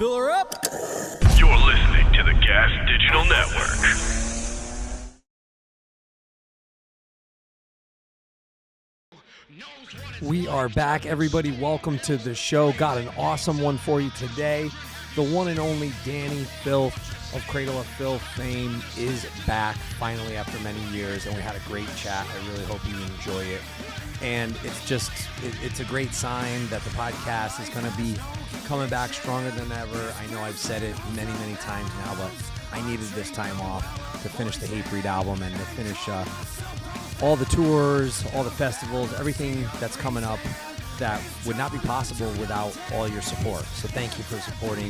Fill her up. You're listening to the Gas Digital Network. We are back, everybody. Welcome to the show. Got an awesome one for you today. The one and only Dani Filth of Cradle of Filth fame is back finally after many years, and we had a great chat. I really hope you enjoy it. And it's a great sign that the podcast is going to be coming back stronger than ever. I know I've said it many, many times now, but I needed this time off to finish the Hatebreed album and to finish all the tours, all the festivals, everything that's coming up that would not be possible without all your support. So thank you for supporting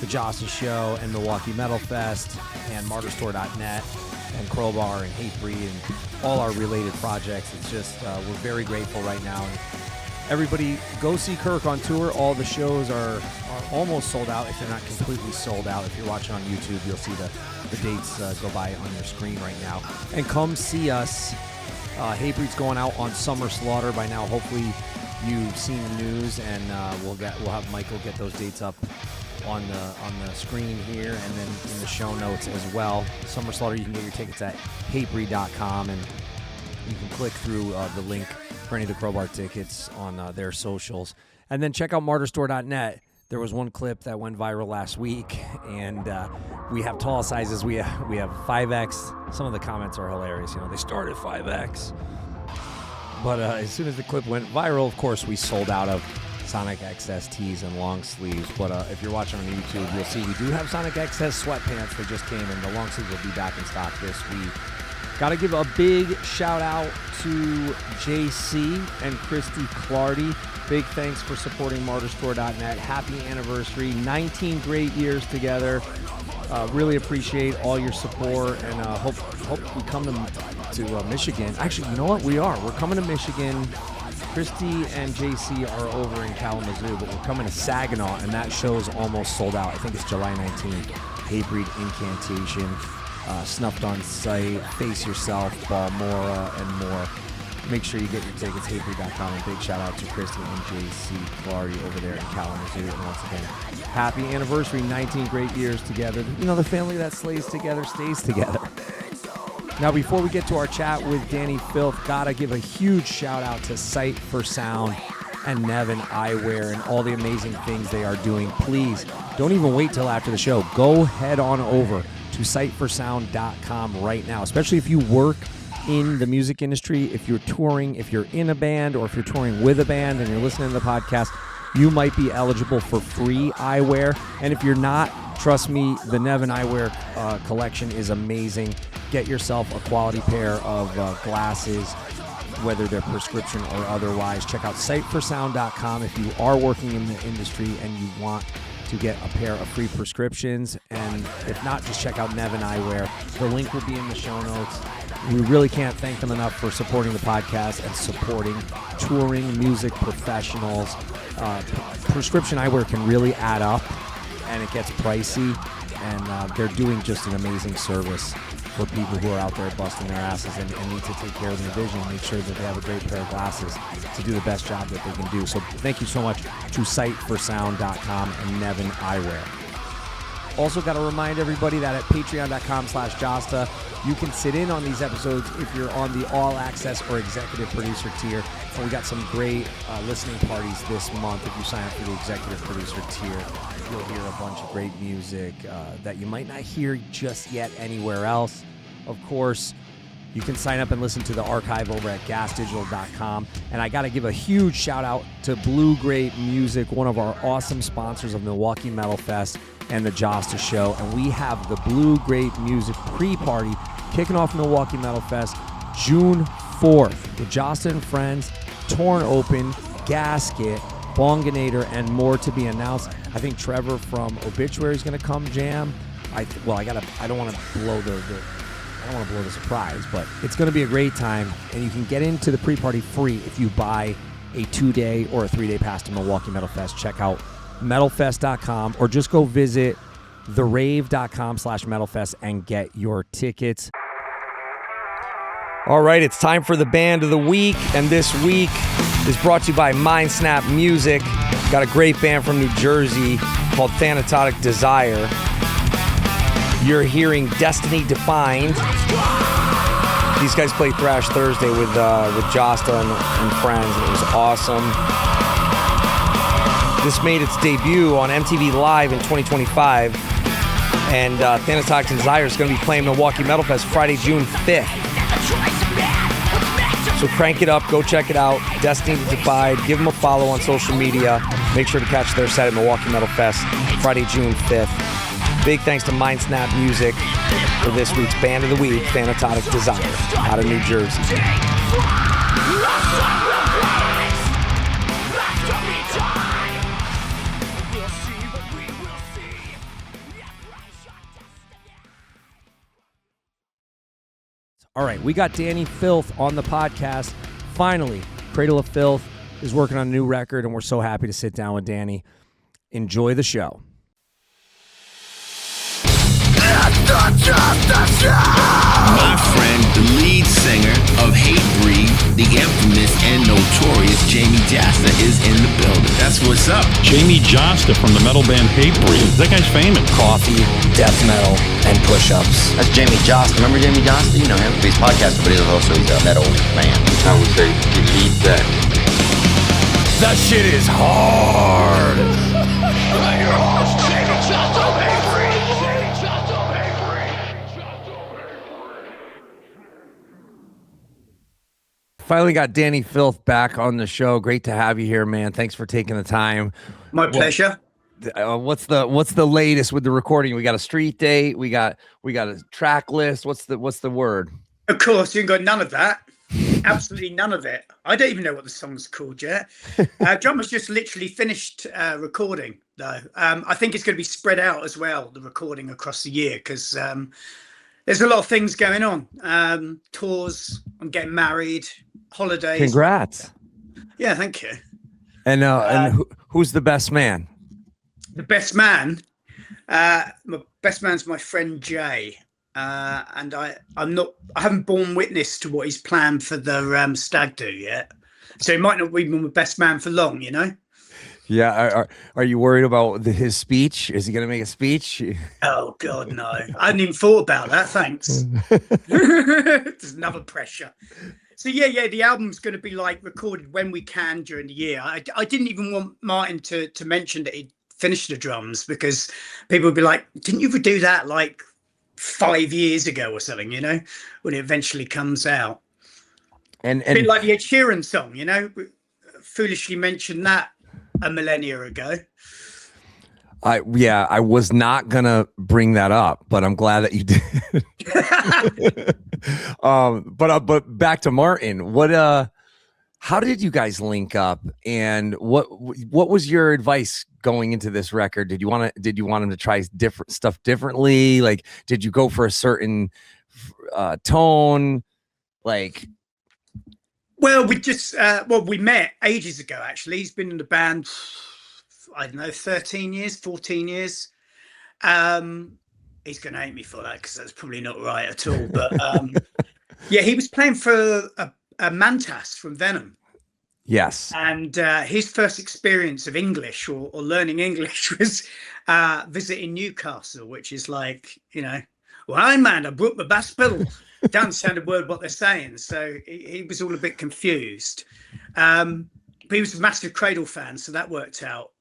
the Jasta Show and Milwaukee Metal Fest and MartyrStore.net and Crowbar and Hatebreed and all our related projects. It's just, we're very grateful right now. And everybody, go see Kirk on tour. All the shows are almost sold out if they're not completely sold out. If you're watching on YouTube, you'll see the dates go by on your screen right now. And come see us. Hatebreed's going out on Summer Slaughter by now. Hopefully you've seen the news, and we'll have Michael get those dates up on the screen here and then in the show notes as well. Summer Slaughter, you can get your tickets at hatebreed.com, and you can click through the link for any of the Crowbar tickets on their socials. And then check out MartyrStore.net. There was one clip that went viral last week, and we have tall sizes. We have 5X. Some of the comments are hilarious. You know, they started 5X. But as soon as the clip went viral, of course, we sold out of Sonic XS tees and long sleeves. But if you're watching on YouTube, you'll see we do have Sonic XS sweatpants that just came in. The long sleeves will be back in stock this week. Got to give a big shout out to JC and Christy Clardy. Big thanks for supporting MartyrStore.net. Happy anniversary. 19 great years together. Really appreciate all your support, and hope we come to Michigan. Actually, you know what? We're coming to Michigan. Christy and JC are over in Kalamazoo, but we're coming to Saginaw, and that show's almost sold out. I think it's July 19th. Hatebreed Incantation, Snuffed on Sight, Face Yourself, Balmora, and more. Make sure you get your tickets, hatebreed.com, and big shout out to Christy and JC Clardy over there in Kalamazoo. And once again, happy anniversary, 19 great years together. You know, the family that slays together stays together. Now, before we get to our chat with Dani Filth, gotta give a huge shout out to Sight for Sound and Nevin Eyewear and all the amazing things they are doing. Please, don't even wait till after the show. Go head on over to sightforsound.com right now, especially if you work in the music industry, if you're touring, if you're in a band, or if you're touring with a band and you're listening to the podcast, you might be eligible for free eyewear. And if you're not, trust me, the Nevin Eyewear collection is amazing. Get yourself a quality pair of glasses, whether they're prescription or otherwise. Check out sightforsound.com if you are working in the industry and you want to get a pair of free prescriptions. And if not, just check out Nevin Eyewear. The link will be in the show notes. We really can't thank them enough for supporting the podcast and supporting touring music professionals. Prescription eyewear can really add up, and it gets pricey, and they're doing just an amazing service for people who are out there busting their asses and need to take care of their vision, make sure that they have a great pair of glasses to do the best job that they can do. So thank you so much to sightforsound.com and Nevin Eyewear. Also got to remind everybody that at patreon.com/Jasta, you can sit in on these episodes if you're on the all access or executive producer tier. And we got some great listening parties this month. If you sign up for the executive producer tier, you'll hear a bunch of great music that you might not hear just yet anywhere else. Of course, you can sign up and listen to the archive over at gasdigital.com. And I got to give a huge shout out to Blue Great Music, one of our awesome sponsors of Milwaukee Metal Fest and the Jasta Show. And we have the Blue Great Music pre-party kicking off Milwaukee Metal Fest June 4th. The Jasta and Friends, Torn Open, Gasket, Bonginator, and more to be announced. I think Trevor from Obituary is going to come jam. I don't want to blow the surprise, but it's going to be a great time, and you can get into the pre-party free if you buy a 2-day or a 3-day pass to Milwaukee Metal Fest. Check out metalfest.com or just go visit therave.com/metalfest and get your tickets. All right, it's time for the band of the week, and this week is brought to you by MindSnap Music. Got a great band from New Jersey called Thanatotic Desire. You're hearing Destiny Defined. These guys played Thrash Thursday with Jasta and friends, and it was awesome. This made its debut on MTV Live in 2025, and Thanatotic Desire is going to be playing Milwaukee Metal Fest Friday, June 5th. So crank it up, go check it out. Destiny Defied, give them a follow on social media. Make sure to catch their set at Milwaukee Metal Fest Friday, June 5th. Big thanks to Mindsnap Music for this week's Band of the Week, Thanatotic Desire, out of New Jersey. All right, we got Dani Filth on the podcast. Finally, Cradle of Filth is working on a new record, and we're so happy to sit down with Dani. Enjoy the show. My friend, the lead singer of Hatebreed, the infamous and notorious Jamey Jasta, is in the building. That's what's up. Jamey Jasta from the metal band Hatebreed. That guy's famous. Coffee, death metal, and push-ups. That's Jamey Jasta. Remember Jamey Jasta? You know him. He's a podcaster, but he's a metal man. I would say delete that. That shit is hard. Finally got Dani Filth back on the show. Great to have you here, man. Thanks for taking the time. My pleasure. What's the latest with the recording? We got a street date. We got a track list. What's the word? Of course, you ain't got none of that. Absolutely none of it. I don't even know what the song's called yet. Drummer's just literally finished recording, though. I think it's going to be spread out as well, the recording across the year, because there's a lot of things going on. Tours, I'm getting married, holidays. Congrats. Yeah, thank you. And who's the best man? The best man? My best man's my friend Jay. And I haven't borne witness to what he's planned for the stag do yet, so he might not be my best man for long, you know. Yeah, are you worried about his speech? Is he going to make a speech? Oh God, no! I hadn't even thought about that. Thanks. There's another pressure. So yeah, the album's going to be like recorded when we can during the year. I didn't even want Martin to mention that he'd finished the drums, because people would be like, "Didn't you ever do that like 5 years ago or something?" You know, when it eventually comes out. And a bit like the Ed Sheeran song, you know, foolishly mentioned that a millennia ago. I was not gonna bring that up, but I'm glad that you did. But back to Martin. How did you guys link up, and what was your advice going into this record? Did you want him to try different stuff differently? Like, did you go for a certain tone? Like, well, we met ages ago. Actually, he's been in the band, I don't know, 13 years, 14 years. He's gonna hate me for that, because that's probably not right at all. But yeah, he was playing for a Mantas from Venom. Yes. And his first experience of English or learning English was visiting Newcastle, which is like, you know, well, I broke my bass pedal. Don't understand a word what they're saying. So he was all a bit confused. But he was a massive Cradle fan, so that worked out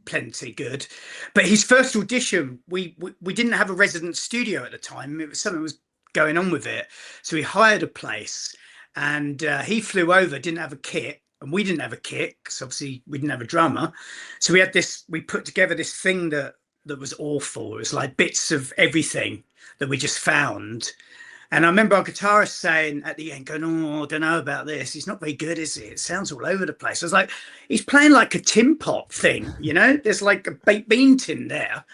plenty good. But his first audition, we didn't have a resident studio at the time. It was something was going on with it. So we hired a place, and he flew over, didn't have a kit, and we didn't have a kit, because obviously we didn't have a drummer. So we put together this thing that was awful. It was like bits of everything that we just found. And I remember our guitarist saying at the end, going, "Oh, I don't know about this. He's not very good, is he? It sounds all over the place." I was like, he's playing like a tin pot thing, you know? There's like a baked bean tin there.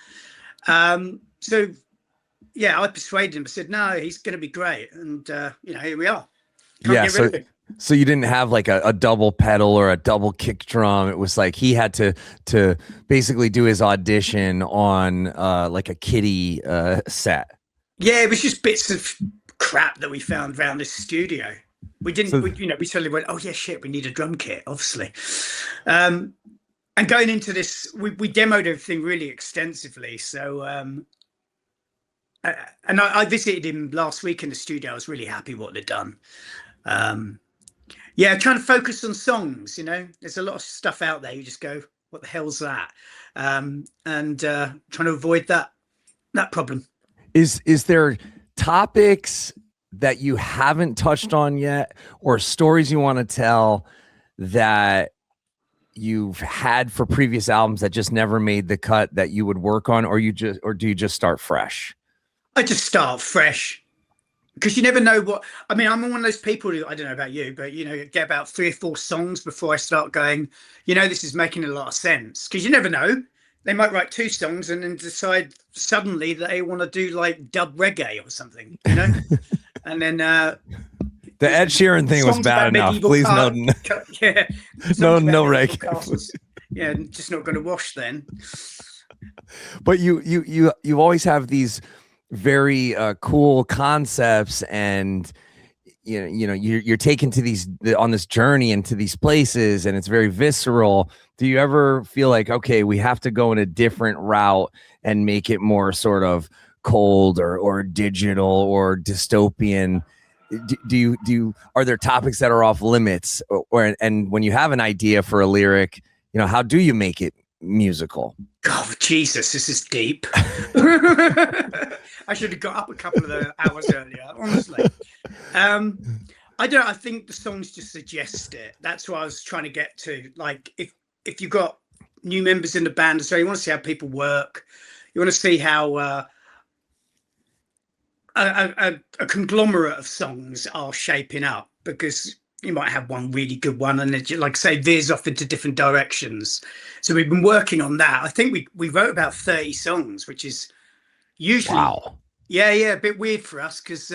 So, yeah, I persuaded him. I said, no, he's going to be great. And, you know, here we are. Can't get rid of it. So you didn't have like a double pedal or a double kick drum. It was like he had to basically do his audition on like a kiddie set. Yeah, it was just bits of crap that we found around this studio. We didn't, we suddenly went, oh yeah, shit, we need a drum kit, obviously. And And going into this, we demoed everything really extensively. So, and I visited him last week in the studio. I was really happy what they'd done. Yeah, trying to focus on songs. You know, there's a lot of stuff out there. You just go, "What the hell's that?" And trying to avoid that problem. Is there topics that you haven't touched on yet, or stories you want to tell that you've had for previous albums that just never made the cut that you would work on, or do you just start fresh? I just start fresh, because you never know what. I mean, I'm one of those people who, I don't know about you, but you know, get about 3 or 4 songs before I start going, you know, this is making a lot of sense, because you never know. They might write 2 songs and then decide suddenly that they want to do like dub reggae or something, you know. And then the Ed Sheeran thing was bad enough. Please no, yeah, no reggae. Yeah, just not going to wash then. But you always have these very cool concepts, and you know you're taken to on this journey into these places, and it's very visceral. Do you ever feel like, okay, we have to go in a different route and make it more sort of cold or digital or dystopian? Do you are there topics that are off limits, and when you have an idea for a lyric, you know, how do you make it musical? Oh, Jesus, this is deep. I should have got up a couple of hours earlier, honestly. I think the songs just suggest it. That's what I was trying to get to. Like, if you've got new members in the band, so you want to see how people work, you want to see how a conglomerate of songs are shaping up, because you might have one really good one and it, like say, veers off into different directions. So we've been working on that. I think we wrote about 30 songs, which is usually a bit weird for us, because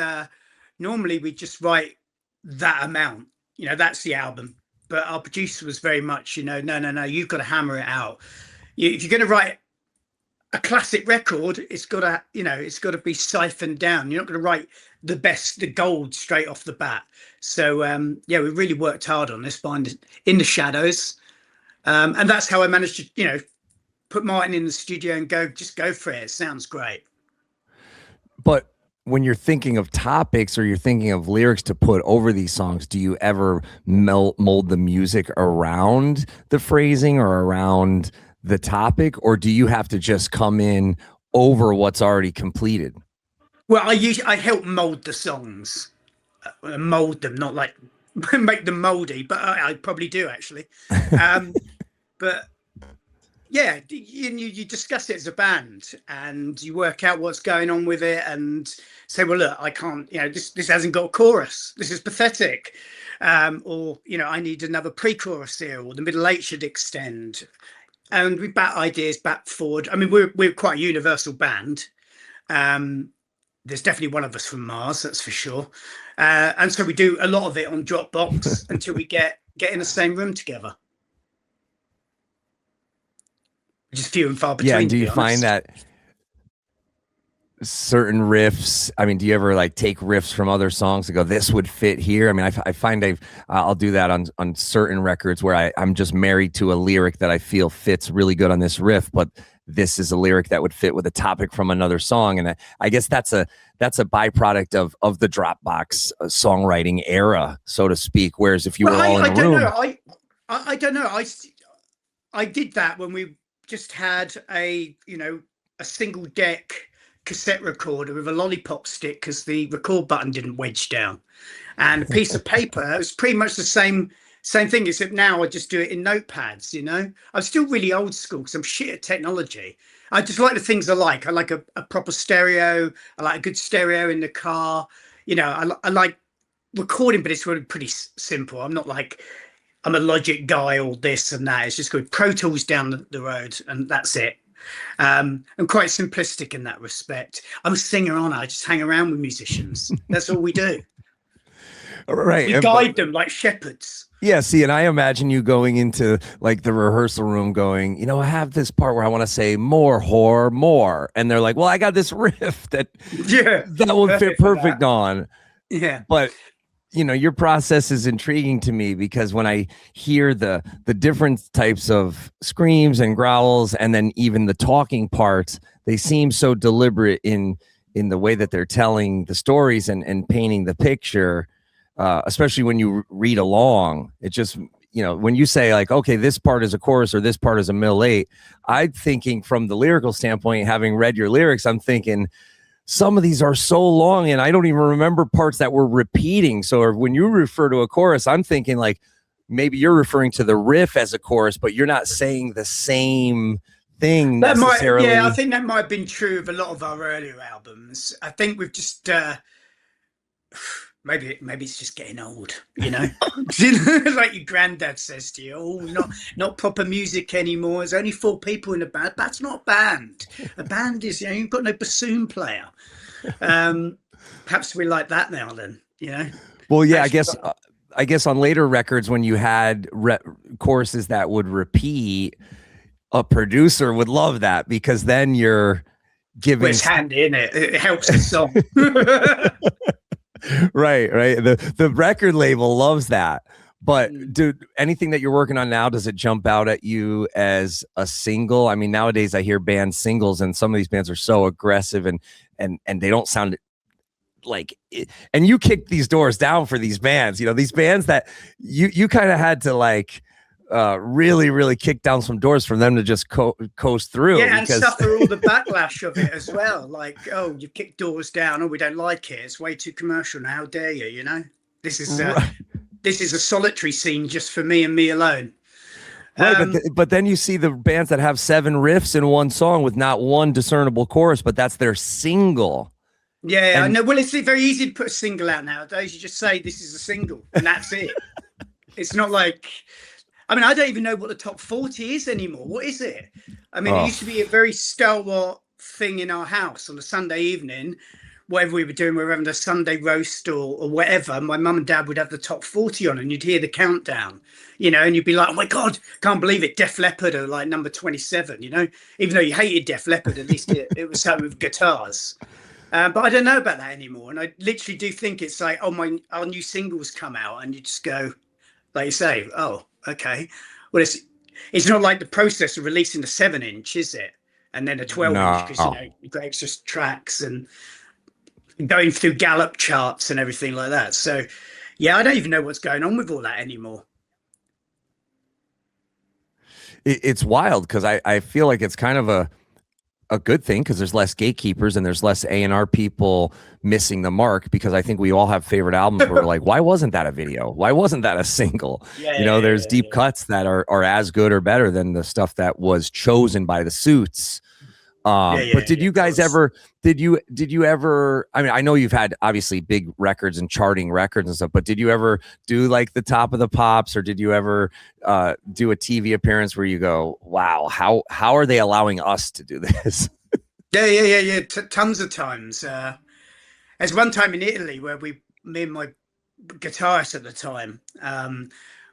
normally we just write that amount, you know, that's the album. But our producer was very much, you know, no, you've got to hammer it out. If you're going to write a classic record, it's got to be siphoned down. You're not going to write the gold straight off the bat. So we really worked hard on this, find In the Shadows, and that's how I managed to, you know, put Martin in the studio and go for it. It sounds great. But when you're thinking of topics or you're thinking of lyrics to put over these songs, do you ever mold the music around the phrasing or around the topic, or do you have to just come in over what's already completed? Well, I help mold the songs, mold them, not like make them moldy, but I probably do actually. But yeah, you discuss it as a band and you work out what's going on with it and say, well, look, I can't, you know, this hasn't got a chorus. This is pathetic. Or, you know, I need another pre-chorus here, or the middle 8 should extend. And we bat ideas back forward. I mean, we're quite a universal band. There's definitely one of us from Mars, that's for sure. And so we do a lot of it on Dropbox until we get in the same room together. Just few and far between. Yeah, and do you find that certain riffs, I mean, do you ever like take riffs from other songs and go, this would fit here? I mean, I find I'll do that on certain records where I'm just married to a lyric that I feel fits really good on this riff, but this is a lyric that would fit with a topic from another song. And I guess that's a byproduct of the Dropbox songwriting era, so to speak. Whereas if you were all in a room. I don't know. I did that when we just had a single deck cassette recorder with a lollipop stick because the record button didn't wedge down, and a piece of paper. It was pretty much the same thing, except now I just do it in notepads. You know, I'm still really old school because I'm shit at technology. I just like the things I like. I like a proper stereo. I like a good stereo in the car. You know, I like recording, but it's really pretty simple. I'm not like I'm a Logic guy or this and that. It's just good Pro Tools down the road and that's it. I'm quite simplistic in that respect. I'm a singer, aren't I? I just hang around with musicians. That's all we do. Right. We guide them like shepherds. Yeah, see, and I imagine you going into like the rehearsal room going, you know, I have this part where I want to say more whore, more. And they're like, well, I got this riff that will fit perfect on. Yeah. But your process is intriguing to me, because when I hear the different types of screams and growls, and then even the talking parts, they seem so deliberate in the way that they're telling the stories and painting the picture, especially when you read along. It just, when you say like, okay, this part is a chorus or this part is a middle eight, I'm thinking from the lyrical standpoint, having read your lyrics, I'm thinking, some of these are so long and I don't even remember parts that were repeating. So when you refer to a chorus, I'm thinking like maybe you're referring to the riff as a chorus, but you're not saying the same thing necessarily. I think that might have been true of a lot of our earlier albums. I think we've just maybe it's just getting old, like your granddad says to you, oh, not proper music anymore. There's only 4 people in a band. That's not a band. A band is, you've got no bassoon player. Perhaps we like that now then, Well, yeah, I guess on later records, when you had choruses that would repeat, a producer would love that, because then you're giving it's handy, isn't it? It helps the song. Right. The record label loves that. But dude, anything that you're working on now, does it jump out at you as a single? I mean, nowadays I hear band singles, and some of these bands are so aggressive and they don't sound like it. And you kicked these doors down for these bands, these bands that you kind of had to like really, really kick down some doors for them to just coast through. Yeah, and suffer all the backlash of it as well. Like, oh, you kicked doors down, oh, we don't like it. It's way too commercial. Now, how dare you? This is this is a solitary scene just for me and me alone. Right, but then you see the bands that have 7 riffs in one song with not one discernible chorus, but that's their single. Yeah, I know. Well, it's very easy to put a single out nowadays. You just say this is a single, and that's it. It's not like, I mean, I don't even know what the top 40 is anymore. What is it? I mean, it used to be a very stalwart thing in our house on a Sunday evening. Whatever we were doing, we were having a Sunday roast or whatever. My mum and dad would have the top 40 on, and you'd hear the countdown, and you'd be like, oh my God, can't believe it. Def Leppard are like number 27, even though you hated Def Leppard, at least it was something with guitars. But I don't know about that anymore. And I literally do think it's like, oh, our new singles come out, and you just go, like you say, oh, okay. Well, it's not like the process of releasing a 7-inch, is it? And then a 12-inch, because you've got extra tracks and going through Gallup charts and everything like that. So, yeah, I don't even know what's going on with all that anymore. It's wild, because I feel like it's kind of a good thing, because there's less gatekeepers and there's less A&R people missing the mark, because I think we all have favorite albums where we're like, why wasn't that a video? Why wasn't that a single? There's deep cuts that are as good or better than the stuff that was chosen by the suits. But did you guys ever, did you ever, I mean, I know you've had obviously big records and charting records and stuff, but did you ever do like the Top of the Pops, or did you ever do a TV appearance where you go, wow, how are they allowing us to do this? Yeah. Tons of times. There's one time in Italy where me and my guitarist at the time,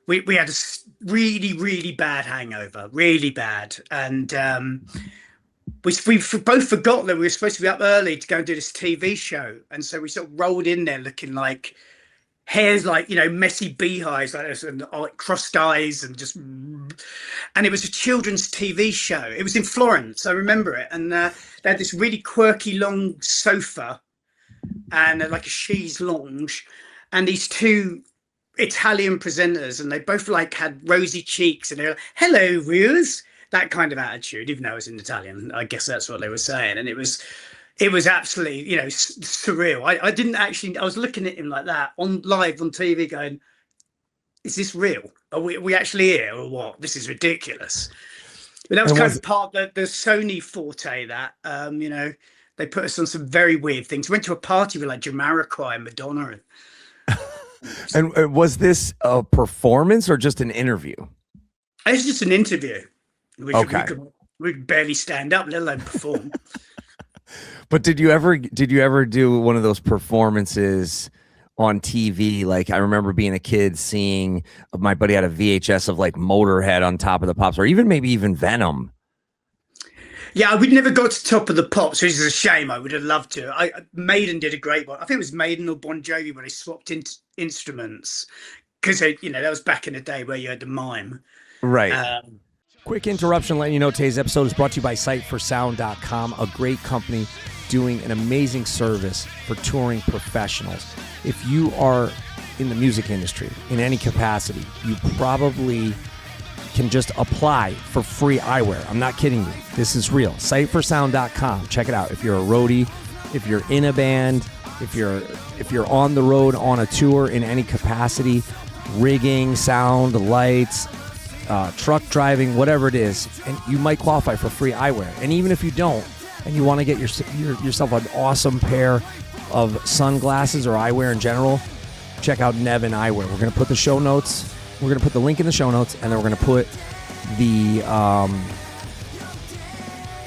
we had a really, really bad hangover, really bad. And we both forgot that we were supposed to be up early to go and do this TV show. And so we sort of rolled in there looking like hairs, like, messy beehives like this, and like crossed eyes, and it was a children's TV show. It was in Florence, I remember it. And they had this really quirky long sofa and like a chaise lounge, and these 2 Italian presenters, and they both like had rosy cheeks, and they were like, hello, Ruse. That kind of attitude, even though it was in Italian. I guess that's what they were saying. And it was absolutely, surreal. I didn't actually, I was looking at him like that live on TV going, is this real? Are we actually here or what? This is ridiculous. But that was kind of part of the Sony forte, that, they put us on some very weird things. We went to a party with like Jamiroquai and Madonna. And was this a performance or just an interview? It was just an interview. We could barely stand up, let alone perform. But did you ever do one of those performances on TV? Like, I remember being a kid seeing my buddy had a VHS of like Motorhead on Top of the Pops, or even maybe even Venom. Yeah, I would never got to Top of the Pops, which is a shame. I would have loved to. Maiden did a great one. I think it was Maiden or Bon Jovi when they swapped instruments, because that was back in the day where you had the mime. Right. Quick interruption, letting you know today's episode is brought to you by siteforsound.com, a great company doing an amazing service for touring professionals. If you are in the music industry in any capacity, you probably can just apply for free eyewear. I'm not kidding you. This is real. Siteforsound.com. Check it out. If you're a roadie, if you're in a band, if you're on the road on a tour in any capacity, rigging, sound, lights, truck driving, whatever it is, and you might qualify for free eyewear. And even if you don't, and you want to get yourself an awesome pair of sunglasses or eyewear in general, check out Nevin Eyewear. We're going to put the show notes. We're going to put the link in the show notes, and then we're going to put the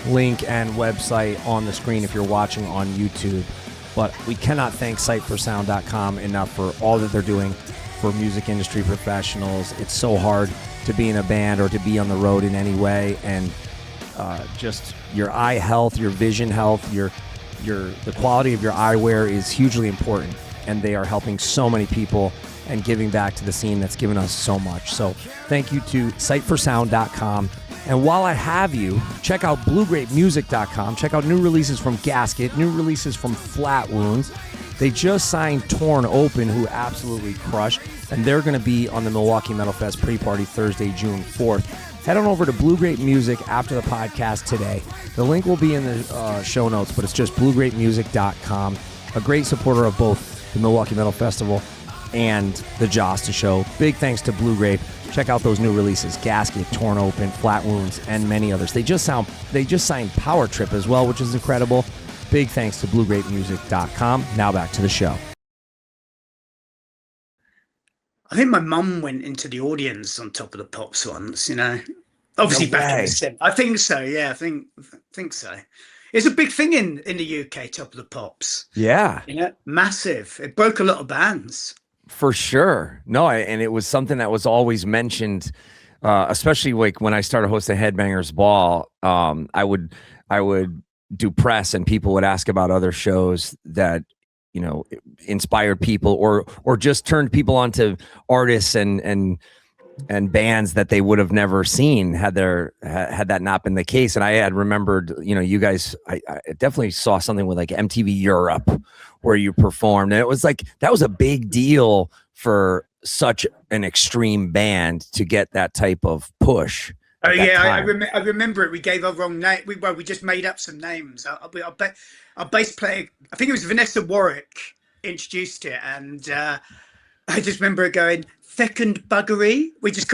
link and website on the screen if you're watching on YouTube. But we cannot thank siteforsound.com enough for all that they're doing for music industry professionals. It's so hard to be in a band or to be on the road in any way, and just your eye health, your vision health, the quality of your eyewear is hugely important, and they are helping so many people and giving back to the scene that's given us so much. So thank you to siteforsound.com. And while I have you, check out bluegrapemusic.com. Check out new releases from Gasket, new releases from Flat Wounds. They just signed Torn Open, who absolutely crushed, and they're going to be on the Milwaukee Metal Fest pre-party Thursday, June 4th. Head on over to Blue Grape Music after the podcast today. The link will be in the show notes, but it's just bluegrapemusic.com. A great supporter of both the Milwaukee Metal Festival and the Jasta Show. Big thanks to Blue Grape. Check out those new releases: Gasket, Torn Open, Flat Wounds, and many others. They just signed Power Trip as well, which is incredible. Big thanks to bluegrapemusic.com. Now back to the show. I think my mum went into the audience on Top of the Pops once, obviously back in the 70s. I think so. Yeah, I think so. It's a big thing in the UK, Top of the Pops. Yeah. Massive. It broke a lot of bands. For sure. No, and it was something that was always mentioned, especially like when I started hosting Headbangers Ball. I would do press, and people would ask about other shows that inspired people or just turned people onto artists and bands that they would have never seen had that not been the case. And I had remembered, you guys, I definitely saw something with like MTV Europe where you performed, and it was like that was a big deal for such an extreme band to get that type of push. Oh yeah, I remember it. We gave our wrong name. We just made up some names. Our bass player, I think it was Vanessa Warwick, introduced it, and I just remember it going Fecund Buggery. We just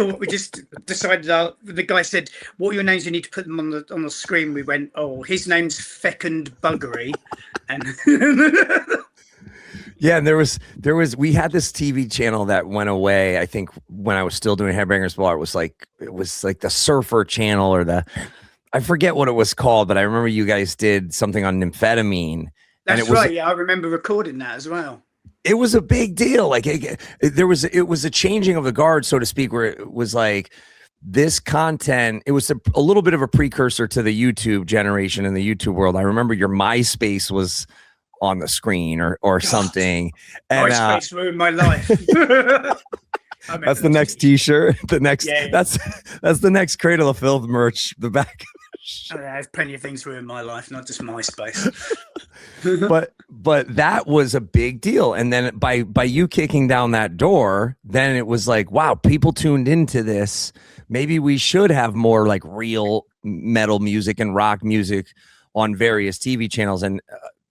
decided. The guy said, "What are your names? You need to put them on the screen." We went, "Oh, his name's Fecund Buggery," and yeah, and there was we had this TV channel that went away. I think when I was still doing Headbangers Ball, it was like the Surfer channel or I forget what it was called, but I remember you guys did something on nymphetamine. That's right. Yeah, I remember recording that as well. It was a big deal. Like it was a changing of the guard, so to speak, where it was like this content. It was a little bit of a precursor to the YouTube generation in the YouTube world. I remember your MySpace was on the screen or something. And MySpace ruined my life. That's the next T-shirt. That's the next Cradle of Filth merch. The back. There's plenty of things ruined my life, not just MySpace. but that was a big deal. And then by you kicking down that door, then it was like, wow, people tuned into this. Maybe we should have more like real metal music and rock music on various TV channels. And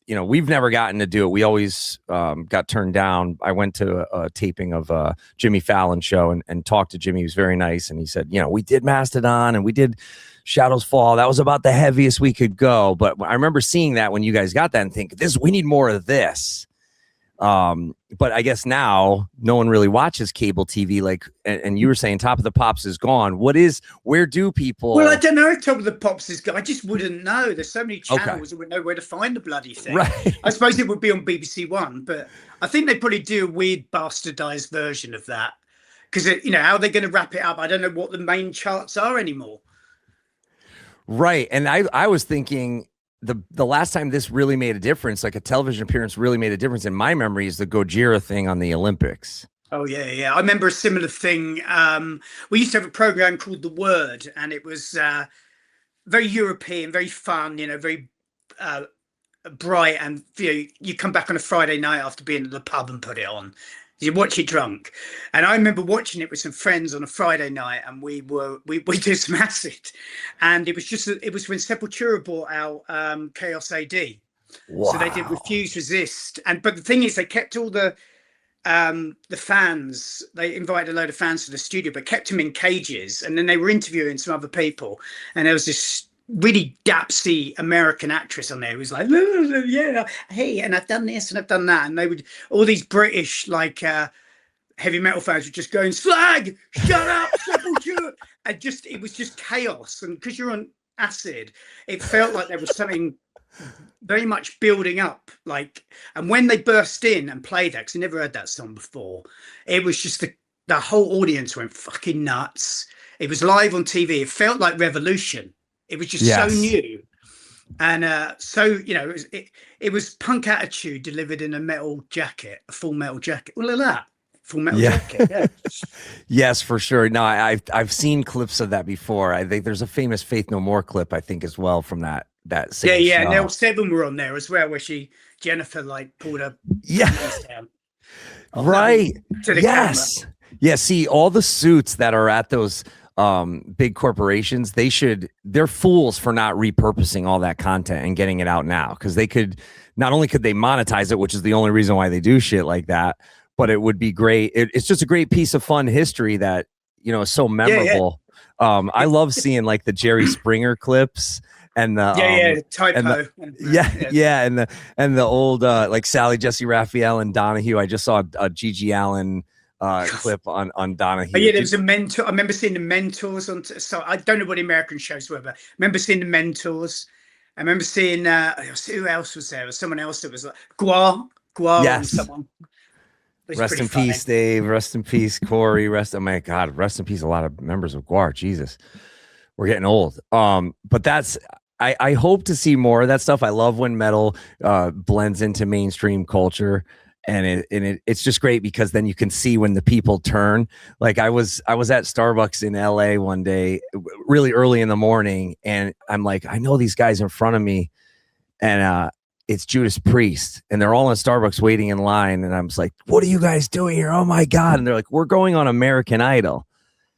we've never gotten to do it. We always got turned down. I went to a taping of Jimmy Fallon's show and talked to Jimmy. He was very nice. And he said, we did Mastodon and we did Shadows Fall. That was about the heaviest we could go. But I remember seeing that when you guys got that and think, we need more of this. But I guess now no one really watches cable TV. And you were saying Top of the Pops is gone. Where do people? Well, I don't know if Top of the Pops is gone. I just wouldn't know. There's so many channels that would know where to find the bloody thing. Right. I suppose it would be on BBC One, but I think they probably do a weird bastardized version of that. Because, how are they going to wrap it up? I don't know what the main charts are anymore. Right. And I was thinking the last time this really made a difference, like a television appearance really made a difference in my memory, is the Gojira thing on the Olympics. Oh yeah. I remember a similar thing. We used to have a program called The Word, and it was very European, very fun, very bright, and you come back on a Friday night after being at the pub and put it on. You watch it drunk, and I remember watching it with some friends on a Friday night, and we did some acid, and it was when Sepultura bought out Chaos AD. Wow. So they did Refuse Resist, but the thing is, they kept all the fans. They invited a load of fans to the studio, but kept them in cages, and then they were interviewing some other people, and there was this really dapsy American actress on there who was like, yeah, hey, and I've done this and I've done that, and they would, all these British heavy metal fans were just going, slag, shut up, Sepultura, and it was just chaos. And because you're on acid, it felt like there was something very much building up, and when they burst in and played that, because I never heard that song before, it was just the whole audience went fucking nuts. It was live on TV. It felt like Revolution. It was just so new, and it was punk attitude delivered in a metal jacket, a full metal jacket. Well, look at that, full metal jacket. Yeah. Yes, for sure. No, I've seen clips of that before. I think there's a famous Faith No More clip, I think, as well, from that. Yeah. And Nell Seven were on there as well, where Jennifer pulled her down. Right. To the yes. camera. Yeah. See, all the suits that are at those big corporations, they're fools for not repurposing all that content and getting it out now, because not only could they monetize it, which is the only reason why they do shit like that, but it would be great. It's just a great piece of fun history that is so memorable. I love seeing the Jerry Springer clips and the typo and the old Sally Jesse Raphael and Donahue. I just saw a Gigi Allen clip on Donahue. Oh, yeah, there was a mentor. I remember seeing the Mentors on. So I don't know what the American shows were, but I remember seeing the Mentors. I remember seeing who else was there? There was someone else that was like Guar. Yes. Someone. Rest in peace, Dave. Rest in peace, Corey. Oh my God. Rest in peace. A lot of members of Guar. Jesus, we're getting old. But I hope to see more of that stuff. I love when metal blends into mainstream culture. And it's just great, because then you can see when the people turn. I was at Starbucks in LA one day, really early in the morning, and I'm like, I know these guys in front of me, and it's Judas Priest, and they're all in Starbucks waiting in line, and I'm just like, what are you guys doing here? Oh my God. And they're like, we're going on American Idol.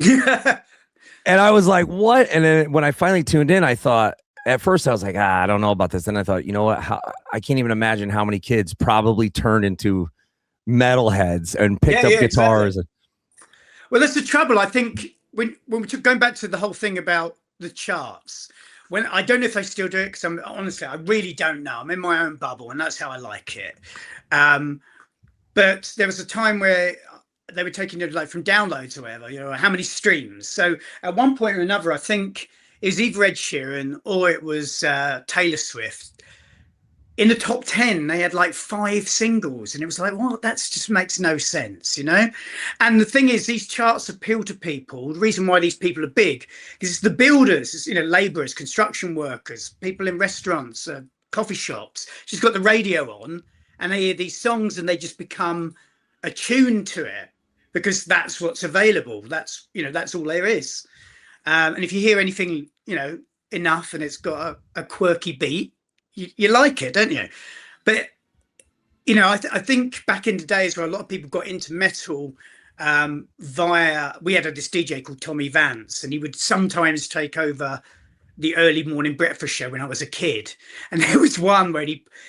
And I was like, what? And then when I finally tuned in, I thought, at first I was like, I don't know about this. Then I thought, you know what? I can't even imagine how many kids probably turned into metalheads and picked up guitars. Exactly. Well, that's the trouble. I think when we took going back to the whole thing about the charts, when I don't know if they still do it, because I really don't know. I'm in my own bubble, and that's how I like it. But there was a time where they were taking it from downloads or whatever, how many streams. So at one point or another, I think it was either Ed Sheeran or it was Taylor Swift. In the top 10, they had 5 singles, and it was like, what? That just makes no sense, And the thing is, these charts appeal to people. The reason why these people are big is it's the builders, it's, laborers, construction workers, people in restaurants, coffee shops. She's got the radio on, and they hear these songs, and they just become attuned to it because that's what's available. That's that's all there is. And if you hear anything, enough, and it's got a quirky beat, you like it, don't you? But, I think back in the days where a lot of people got into metal we had this DJ called Tommy Vance, and he would sometimes take over the early morning breakfast show when I was a kid. And there was one where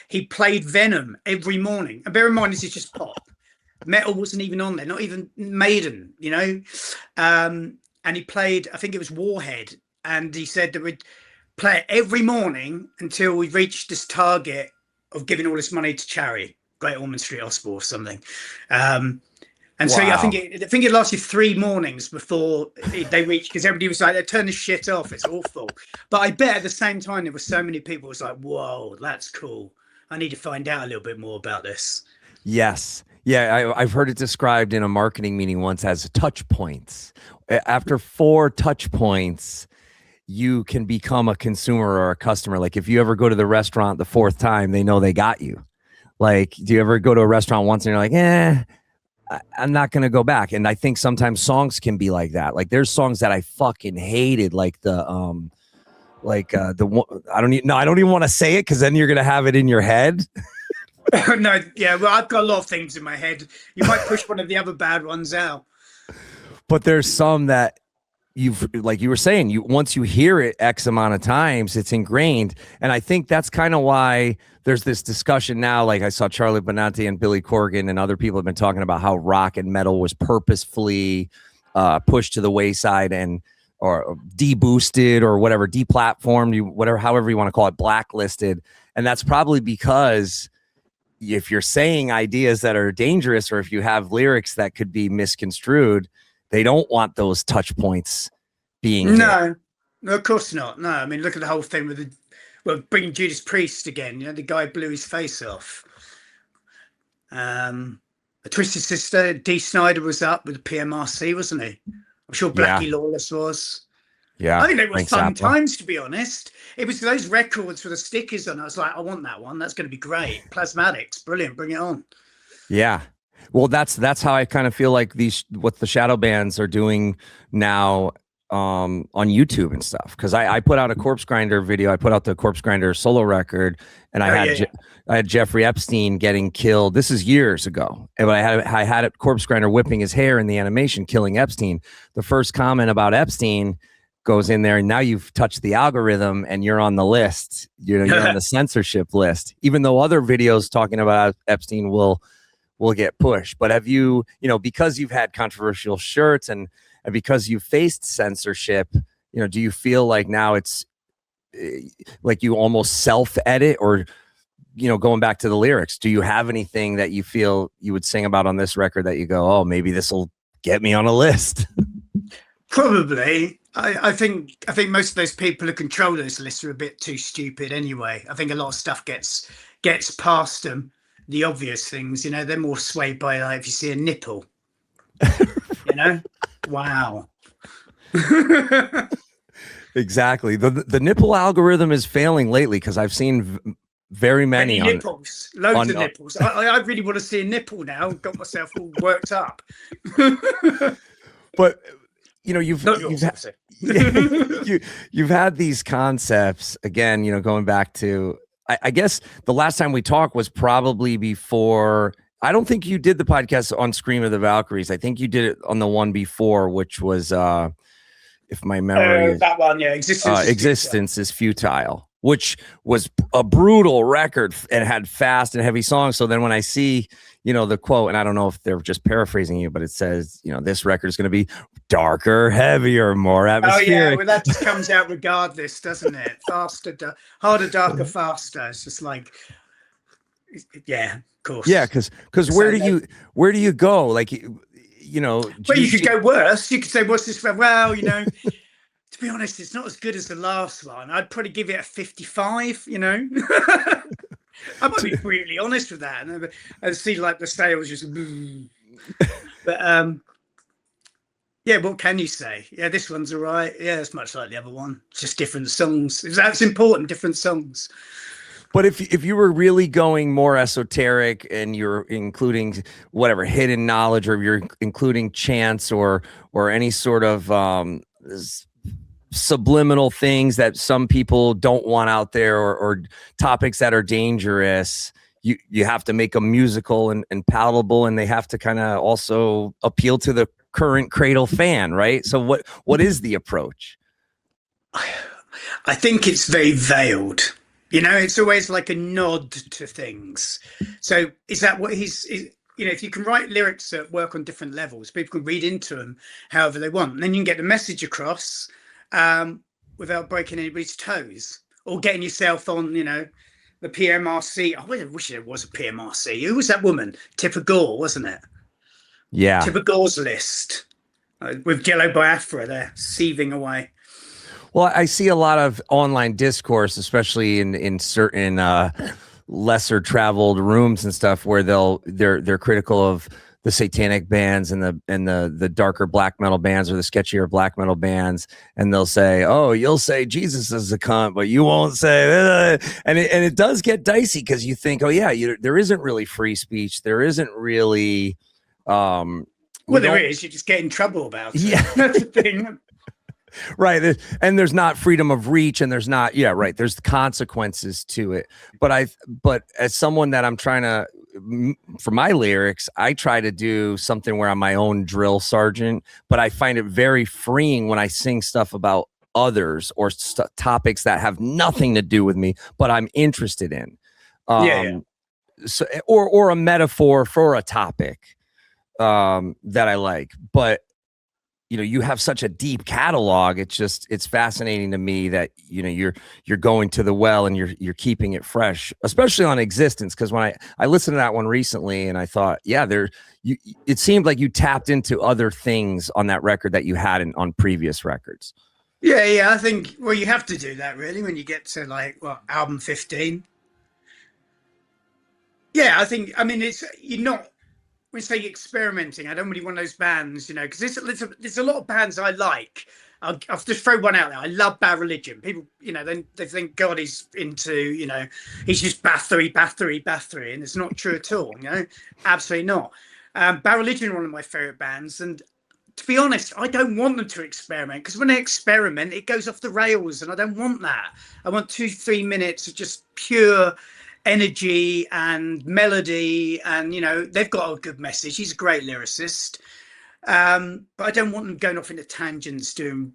he played Venom every morning. And bear in mind, this is just pop. Metal wasn't even on there, not even Maiden, and he played, I think it was Warhead, and he said that we'd play it every morning until we reached this target of giving all this money to charity, Great Ormond Street Hospital or something. And so I think it lasted 3 mornings before they reached, because everybody was like, they turn this shit off, it's awful. But I bet at the same time there were so many people, it was like, whoa, that's cool. I need to find out a little bit more about this. Yes. Yeah, I've heard it described in a marketing meeting once as touch points. After 4 touch points, you can become a consumer or a customer. Like if you ever go to the restaurant the fourth time, they know they got you. Like, do you ever go to a restaurant once and you're like, I'm not going to go back? And I think sometimes songs can be like that. Like there's songs that I fucking hated, like I don't even want to say it, because then you're going to have it in your head. No, yeah, well, I've got a lot of things in my head. You might push one of the other bad ones out. But there's some that like you were saying, once you hear it X amount of times, it's ingrained. And I think that's kind of why there's this discussion now. Like I saw Charlie Benante and Billy Corgan and other people have been talking about how rock and metal was purposefully pushed to the wayside or deboosted or whatever, deplatformed, however you want to call it, blacklisted. And that's probably because if you're saying ideas that are dangerous, or if you have lyrics that could be misconstrued, they don't want those touch points being no, of course not. No, I mean, look at the whole thing with bringing Judas Priest again. You know, the guy blew his face off. A Twisted Sister, D. Snyder was up with the PMRC, wasn't he? I'm sure Blackie Lawless was. Yeah, I think they were fun times, to be honest. It was those records with the stickers on. I was like, I want that one. That's going to be great. Plasmatics, brilliant. Bring it on. Yeah. Well, that's how I kind of feel like what the shadow bands are doing now on YouTube and stuff. Because I put out a Corpse Grinder video. I put out the Corpse Grinder solo record, and I had Jeffrey Epstein getting killed. This is years ago, but I had a Corpse Grinder whipping his hair in the animation, killing Epstein. The first comment about Epstein goes in there, and now you've touched the algorithm and you're on the list. You're on the censorship list, even though other videos talking about Epstein will get pushed. But have you, because you've had controversial shirts and because you faced censorship, do you feel like now it's like you almost self-edit, or, going back to the lyrics, do you have anything that you feel you would sing about on this record that you go, oh, maybe this will get me on a list? Probably. I think most of those people who control those lists are a bit too stupid anyway. I think a lot of stuff gets past them. The obvious things, they're more swayed by, like, if you see a nipple, wow. Exactly. The nipple algorithm is failing lately, because I've seen very many nipples, loads of nipples. I really want to see a nipple now. Got myself all worked up. But you've had these concepts again. Going back to, I guess the last time we talked was probably before. I don't think you did the podcast on Scream of the Valkyries. I think you did it on the one before, which was, if my memory, that one, yeah, Existence is Futile, which was a brutal record and had fast and heavy songs. So then when I see, the quote, and I don't know if they're just paraphrasing you, but it says, this record is going to be darker, heavier, more atmospheric. Oh yeah, well, that just comes out regardless, doesn't it? Faster, harder, darker, faster. It's just like, yeah, of course. Yeah, because where do you go? Like, well, you could go worse. You could say, what's this? Well, to be honest, it's not as good as the last one. I'd probably give it a 55, I might be brutally honest with that. And I see like the sales just, but yeah, what can you say? Yeah, this one's all right. Yeah, it's much like the other one. It's just different songs. That's important, different songs. But if you were really going more esoteric and you're including whatever hidden knowledge, or you're including chants or any sort of subliminal things that some people don't want out there, or topics that are dangerous, you have to make them musical and palatable, and they have to kind of also appeal to the current Cradle fan, right? So what is the approach? I think it's very veiled. It's always like a nod to things. So is that what if you can write lyrics that work on different levels, people can read into them however they want, and then you can get the message across without breaking anybody's toes or getting yourself on, the PMRC. I wish there was a PMRC. Who was that woman? Tipper Gore, wasn't it? Yeah. Tipper Gore's list with Jello Biafra there seething away. Well, I see a lot of online discourse, especially in certain lesser traveled rooms and stuff, where they're critical of satanic bands and the darker black metal bands or the sketchier black metal bands, and they'll say, "Oh, you'll say Jesus is a cunt, but you won't say," and it does get dicey because you think, "Oh yeah, there isn't really free speech. There isn't really." Well, there is. You just get in trouble about it. Yeah, that's the thing. Right. And there's not freedom of reach, and there's not, right. There's consequences to it. But as someone that I'm trying to, for my lyrics, I try to do something where I'm my own drill sergeant, but I find it very freeing when I sing stuff about others or topics that have nothing to do with me, but I'm interested in. So, or a metaphor for a topic that I like. But you have such a deep catalog. It's fascinating to me that you're going to the well and you're keeping it fresh, especially on Existence. Because when I listened to that one recently, and I thought, it seemed like you tapped into other things on that record that you hadn't on previous records. Yeah, I think you have to do that really when you get to album 15. Yeah, I mean you're not. When you say experimenting, I don't really want those bands, because there's a lot of bands I like. I'll just throw one out there. I love Bad Religion. People, they think God is into, he's just Bathory, and it's not true at all. Absolutely not. Bad Religion are one of my favorite bands, and to be honest, I don't want them to experiment, because when they experiment, it goes off the rails, and I don't want that. I want 2-3 minutes of just pure energy and melody, and they've got a good message. He's a great lyricist, but I don't want them going off into tangents doing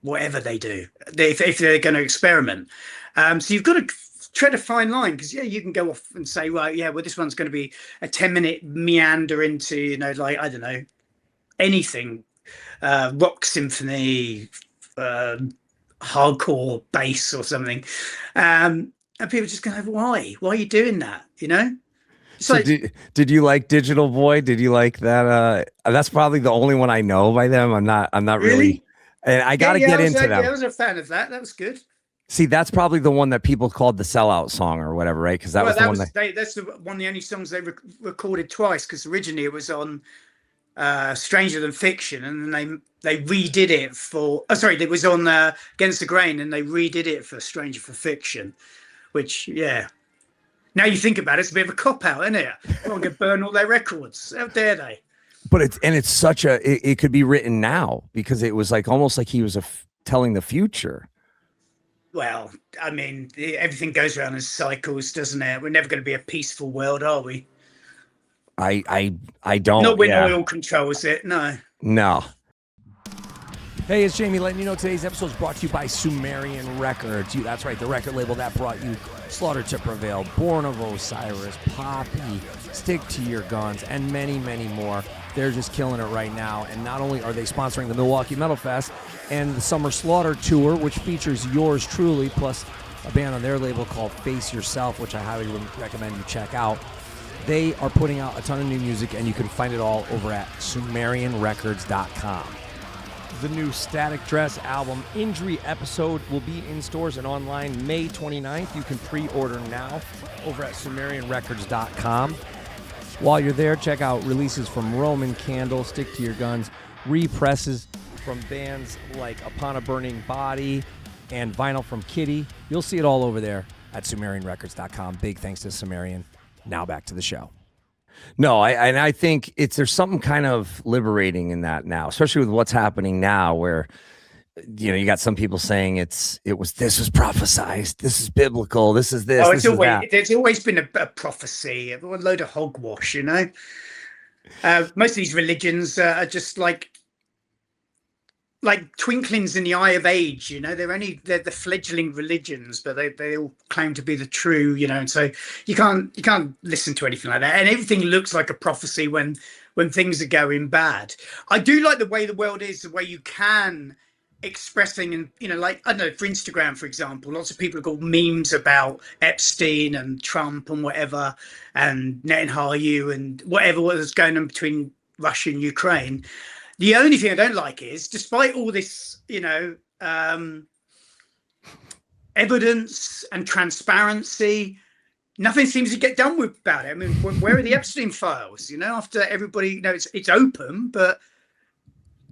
whatever they do if they're going to experiment. So you've got to tread a fine line, because you can go off and say, this one's going to be a 10-minute meander into I don't know, anything, rock symphony, hardcore bass or something, and people just go, why are you doing that? So did you like Digital Boy? Did you like that? That's probably the only one I know by them. I'm not really, and I got to get into them. I was a fan of that. That was good. See, that's probably the one that people called the sellout song or whatever, right? Because that's the one of the only songs they recorded twice, because originally it was on Stranger Than Fiction, and then they redid it for it was on Against the Grain, and they redid it for Stranger for Fiction, which now you think about it, it's a bit of a cop-out, isn't it? They want to burn all their records. How dare they? But it's such it could be written now, because it was almost like he was telling the future. Well, I mean, everything goes around in cycles, doesn't it? We're never going to be a peaceful world, are we? I don't. Not when oil controls it, no. No. Hey, it's Jamie letting you know today's episode is brought to you by Sumerian Records. That's right, the record label that brought you Slaughter to Prevail, Born of Osiris, Poppy, Stick to Your Guns, and many, many more. They're just killing it right now. And not only are they sponsoring the Milwaukee Metal Fest and the Summer Slaughter Tour, which features yours truly, plus a band on their label called Face Yourself, which I highly recommend you check out. They are putting out a ton of new music, and you can find it all over at SumerianRecords.com. The new Static Dress album, Injury Episode, will be in stores and online May 29th. You can pre-order now over at SumerianRecords.com. While you're there, check out releases from Roman Candle, Stick to Your Guns, represses from bands like Upon a Burning Body, and vinyl from Kitty. You'll see it all over there at SumerianRecords.com. Big thanks to Sumerian. Now back to the show. No, I think there's something kind of liberating in that now, especially with what's happening now, where you got some people saying this was prophesized, this is biblical, this is this. Oh, there's always been a prophecy, a load of hogwash, most of these religions are just like twinklings in the eye of age, they're the fledgling religions, but they all claim to be the true, and so you can't listen to anything like that, and everything looks like a prophecy when things are going bad. I do like the way the world is, the way you can express things, and I don't know, for Instagram, for example, lots of people have got memes about Epstein and Trump and whatever, and Netanyahu and whatever was going on between Russia and Ukraine. The only thing I don't like is, despite all this, evidence and transparency, nothing seems to get done with about it. I mean, where are the Epstein files? You know, after everybody, you know, it's open, but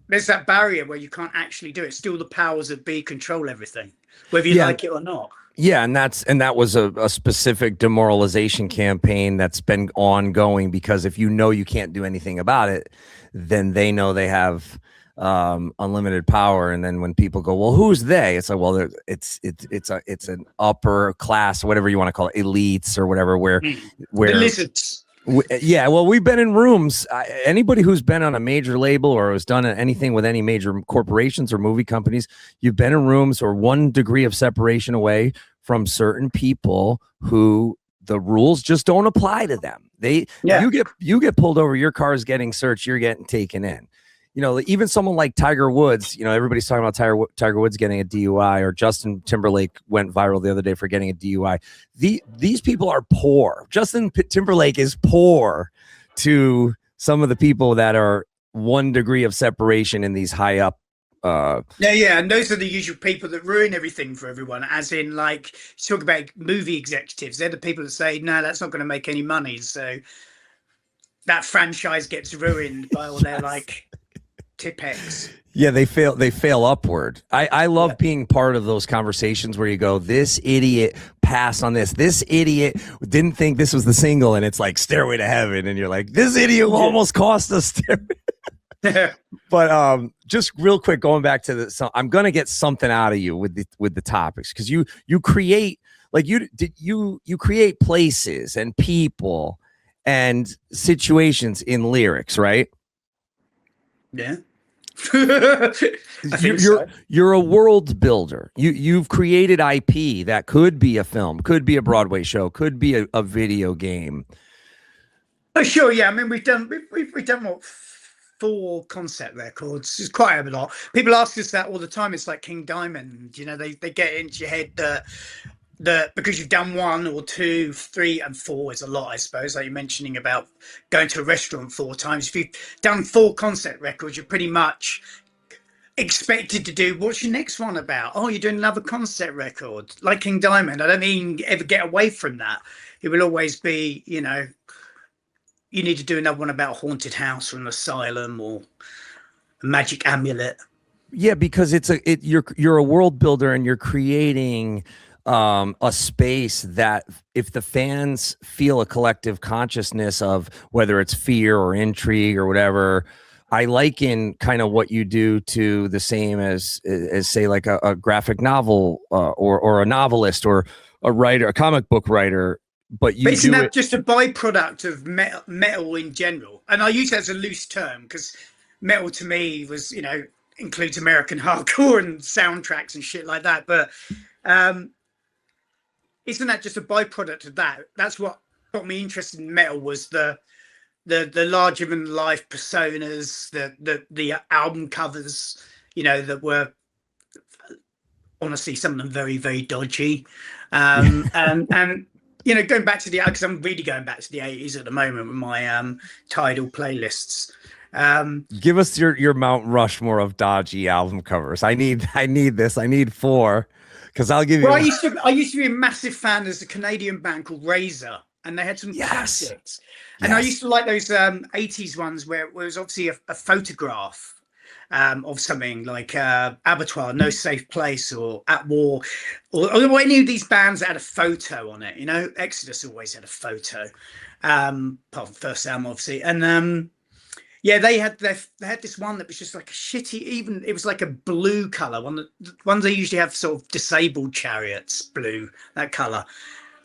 there's that barrier where you can't actually do it. Still, the powers that be control everything, whether you like it or not. Yeah, and that was a specific demoralization campaign that's been ongoing, because if you know you can't do anything about it, then they know they have unlimited power. And then when people go, well, who's they? It's like, well, it's an upper class, whatever you want to call it, elites or whatever, where The lizards. Yeah, well, we've been in rooms. Anybody who's been on a major label or has done anything with any major corporations or movie companies, you've been in rooms or 1 degree of separation away from certain people who the rules just don't apply to them. You get pulled over, your car is getting searched, you're getting taken in. You know, even someone like Tiger Woods, you know, everybody's talking about Tiger Woods getting a DUI, or Justin Timberlake went viral the other day for getting a DUI. These people are poor. Justin Timberlake is poor to some of the people that are 1 degree of separation in these high up. Yeah, and those are the usual people that ruin everything for everyone. As in, like, talk about movie executives. They're the people that say, no, that's not going to make any money. So that franchise gets ruined by all their like Tipex. Yeah, they fail upward. I love being part of those conversations where you go, this idiot passed on this. This idiot didn't think this was the single, and it's like Stairway to Heaven, and you're like, this idiot almost cost us Stairway. But just real quick, going back to I'm gonna get something out of you with the topics, because you create, like, you create places and people and situations in lyrics, right? Yeah. You're a world builder. You've created IP that could be a film, could be a Broadway show, could be a video game. Oh, sure. Yeah. I mean, we've done what, 4 concept records. It's quite a lot. People ask us that all the time. It's like King Diamond. You know, they get into your head that because you've done 1 or 2, 3, and 4 is a lot, I suppose. Like you're mentioning about going to a restaurant 4 times. If you've done 4 concept records, you're pretty much expected to do, what's your next one about? Oh, you're doing another concept record. Like King Diamond, I don't think you ever get away from that. It will always be, you know, you need to do another one about a haunted house or an asylum or a magic amulet. Yeah, because you're a world builder, and you're creating a space that, if the fans feel a collective consciousness of whether it's fear or intrigue or whatever, I liken kind of what you do to the same as say like a graphic novel or a novelist or a writer, a comic book writer. But isn't that just a byproduct of metal in general? And I use it as a loose term because metal to me was, you know, includes American hardcore and soundtracks and shit like that. But isn't that just a byproduct of that? That's what got me interested in metal, was the larger than life personas, the album covers, you know, that were honestly some of them very, very dodgy. And you know, going back to because I'm really going back to the 80s at the moment with my Tidal playlists. Give us your Mount Rushmore of dodgy album covers. I need this. I need 4, because I'll give you. Well, I used to be a massive fan. There's a Canadian band called Razor, and they had some classics. And I used to like those 80s ones where it was obviously a photograph of something like Abattoir, No Safe Place, or At War, or any of these bands that had a photo on it. You know, Exodus always had a photo, apart from first album, obviously. And yeah, they had this one that was just like a shitty, even it was like a blue color. Ones they usually have sort of disabled chariots, blue, that color,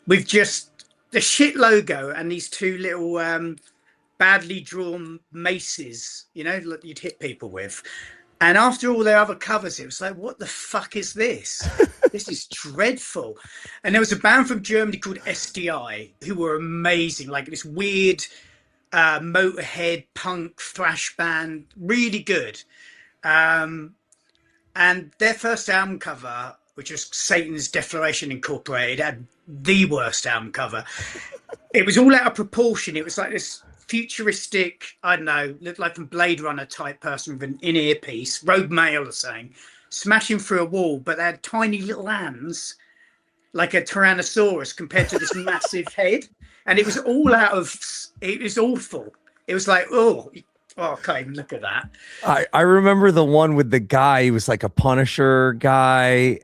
with just the shit logo and these 2 little badly drawn maces, you know, like you'd hit people with. And after all their other covers, it was like, what the fuck is this? This is dreadful. And there was a band from Germany called SDI who were amazing, like this weird Motorhead punk thrash band, really good. And their first album cover, which was Satan's Defloration Incorporated, had the worst album cover. It was all out of proportion. It was like this futuristic, I don't know, looked like a Blade Runner type person with an in-ear piece, Rogue Male or something, smashing through a wall, but they had tiny little hands like a Tyrannosaurus compared to this massive head. And it was all it was awful. It was like, oh, I can't even look at that. I remember the one with the guy. He was like a Punisher guy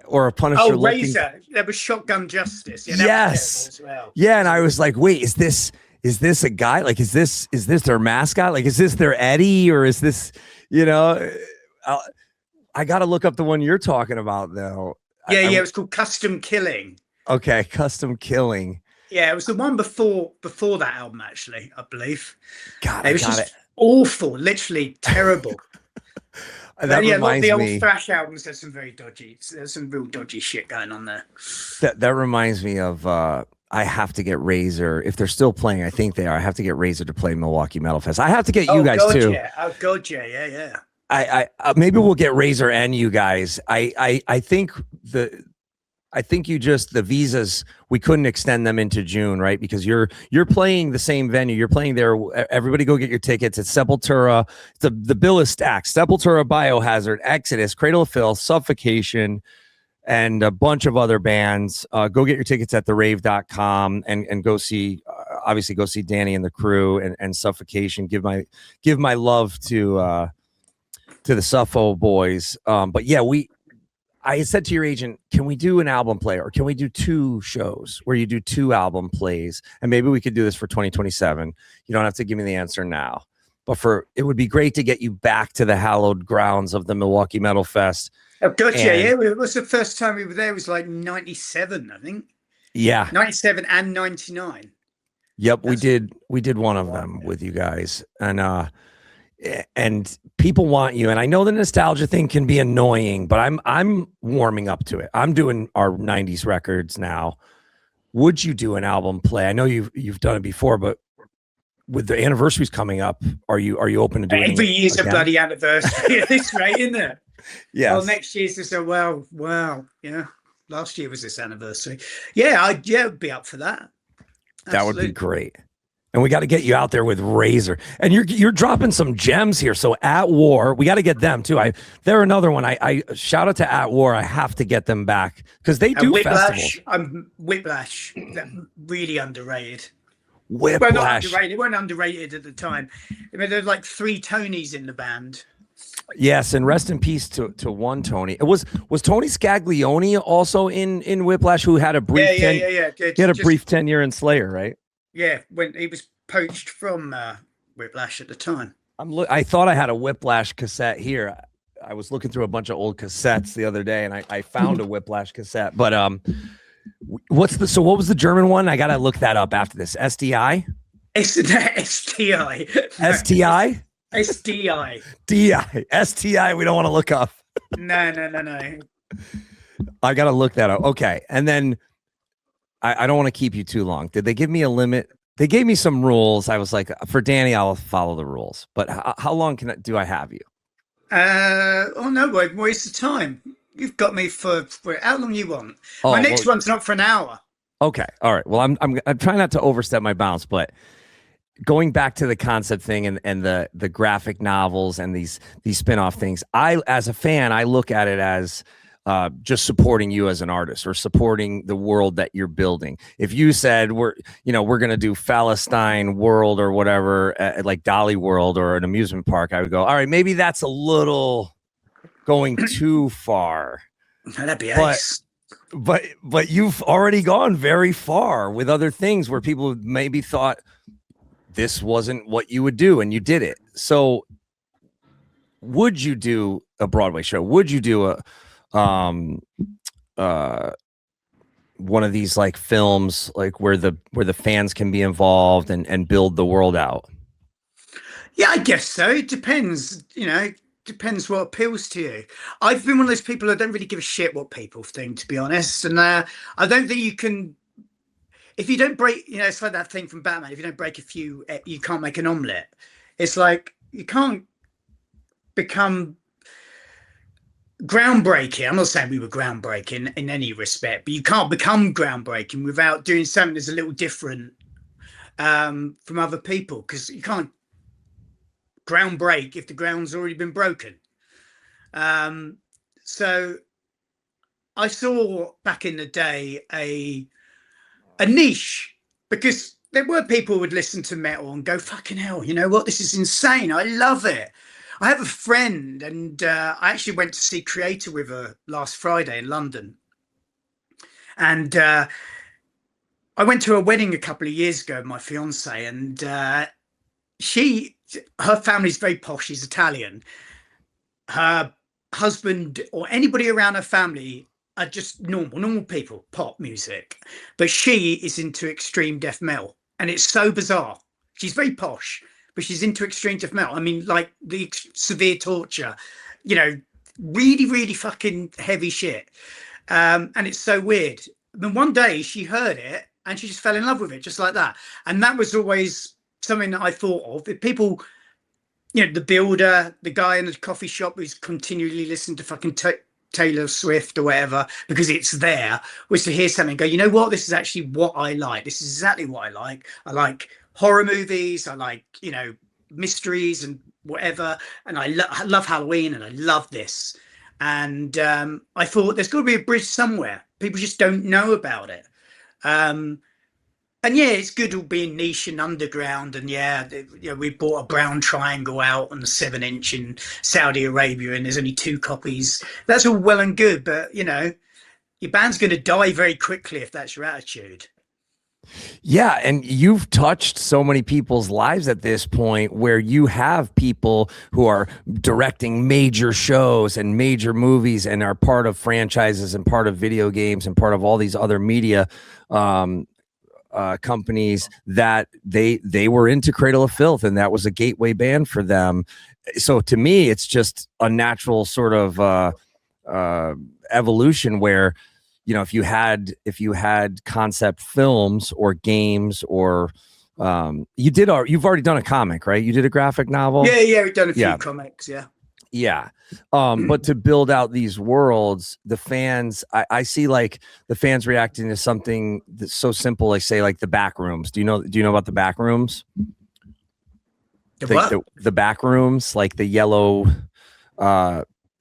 or a Punisher. Oh, Razor. There was Shotgun Justice. Yeah, yes. as well. Yeah, and I was like, wait, is this a guy? Like, is this their mascot? Like, is this their Eddie, or is this, I got to look up the one you're talking about though. Yeah, it was called Custom Killing. Okay, Custom Killing. Yeah, it was the one before that album, actually, I believe. God, it was just awful, literally terrible. That a lot of the old me, thrash albums, there's some real dodgy shit going on there. That reminds me of I have to get Razor. If they're still playing, I think they are. I have to get Razor to play Milwaukee Metal Fest. I have to get you guys too. Yeah. Oh god, yeah. I maybe we'll get Razor and you guys. I think the visas, we couldn't extend them into June, right? Because you're playing the same venue. You're playing there. Everybody go get your tickets. It's Sepultura. The bill is stacked. Sepultura, Biohazard, Exodus, Cradle of Filth, Suffocation, and a bunch of other bands. Go get your tickets at therave.com and go see, obviously go see Danny and the crew and Suffocation. Give my love to the Suffo boys. But yeah, I said to your agent, can we do an album play, or can we do 2 shows where you do 2 album plays? And maybe we could do this for 2027. You don't have to give me the answer now, but it would be great to get you back to the hallowed grounds of the Milwaukee Metal Fest. Oh, gotcha. Yeah, it was the first time we were there. It was like 97, I think. Yeah. 97 and 99. Yep. We did one of them with you guys. And people want you, and I know the nostalgia thing can be annoying, but I'm warming up to it. I'm doing our 90s records now. Would you do an album play? I know you've done it before, but with the anniversaries coming up, are you open to doing every year's again? A bloody anniversary at this rate, isn't it? Yeah. Well, next year's just wow. Yeah. Last year was this anniversary. Yeah, I'd be up for that. Absolutely. That would be great. And we got to get you out there with Razor, and you're dropping some gems here. So At War, we got to get them too. They're another one. I shout out to At War. I have to get them back because they do festivals. Whiplash, really underrated. Whiplash. Well, not underrated. They weren't underrated at the time. I mean, there's like 3 Tonys in the band. Yes, and rest in peace to one Tony. It was Tony Scaglione also in Whiplash, who had a brief he had a brief tenure in Slayer, right? Yeah, when he was poached from Whiplash at the time. I thought I had a Whiplash cassette here. I was looking through a bunch of old cassettes the other day, and I found a Whiplash cassette. But what was the German one? I gotta look that up after this. SDI? STI. STI? SDI. DI. STI. We don't want to look up. No. I gotta look that up. Okay, and then. I don't want to keep you too long. Did they give me a limit? They gave me some rules. I was like, for Danny, I'll follow the rules. But how long do I have you? No, wait, waste the time. You've got me for how long you want. My next one's not for an hour. Okay, all right. Well, I'm trying not to overstep my bounds, but going back to the concept thing and the graphic novels and these spin-off things, as a fan, I look at it as just supporting you as an artist or supporting the world that you're building. If you said we're going to do Palestine World or whatever, like Dolly World or an amusement park, I would go, all right, maybe that's a little going too far. That'd be nice. But you've already gone very far with other things where people maybe thought this wasn't what you would do, and you did it. So would you do a Broadway show? Would you do one of these like films, like where the fans can be involved and build the world out? Yeah, I guess so. It depends, depends what appeals to you. I've been one of those people that don't really give a shit what people think, to be honest. And I don't think you can, if you don't break, it's like that thing from Batman. If you don't break a few, you can't make an omelette. It's like, you can't become groundbreaking. I'm not saying we were groundbreaking in any respect, but you can't become groundbreaking without doing something that's a little different from other people, because you can't ground break if the ground's already been broken. So I saw back in the day a niche, because there were people who would listen to metal and go, fucking hell, you know what, this is insane, I love it. I have a friend, and I actually went to see Creator with her last Friday in London, and I went to a wedding a couple of years ago, my fiance, and her family's very posh, she's Italian. Her husband or anybody around her family are just normal people, pop music, but she is into extreme death metal, and it's so bizarre. She's very posh, but she's into extreme death metal. I mean, like the severe torture, you know, really fucking heavy shit. And it's so weird. I mean, one day she heard it and she just fell in love with it, just like that. And that was always something that I thought of. If people, you know, the builder, the guy in the coffee shop who's continually listening to fucking Taylor Swift or whatever, because it's there, was to hear something and go, you know what, this is actually what I like. This is exactly what I like. I like horror movies. I like, you know, mysteries and whatever. And I love Halloween, and I love this. And I thought there's got to be a bridge somewhere. People just don't know about it. And yeah, it's good all being niche and underground. And yeah, you know, we bought a brown triangle out on the 7-inch in Saudi Arabia, and there's only 2 copies. That's all well and good, but you know, your band's going to die very quickly if that's your attitude. Yeah, and you've touched so many people's lives at this point, where you have people who are directing major shows and major movies and are part of franchises and part of video games and part of all these other media companies, that they were into Cradle of Filth, and that was a gateway band for them. So to me, it's just a natural sort of evolution where, you know, if you had concept films or games, or you've already done a comic, right? You did a graphic novel. Yeah, we've done a few comics. Yeah. But to build out these worlds, the fans, I see like the fans reacting to something that's so simple, like say like the back rooms. Do you know about the back rooms? The back rooms, like the yellow,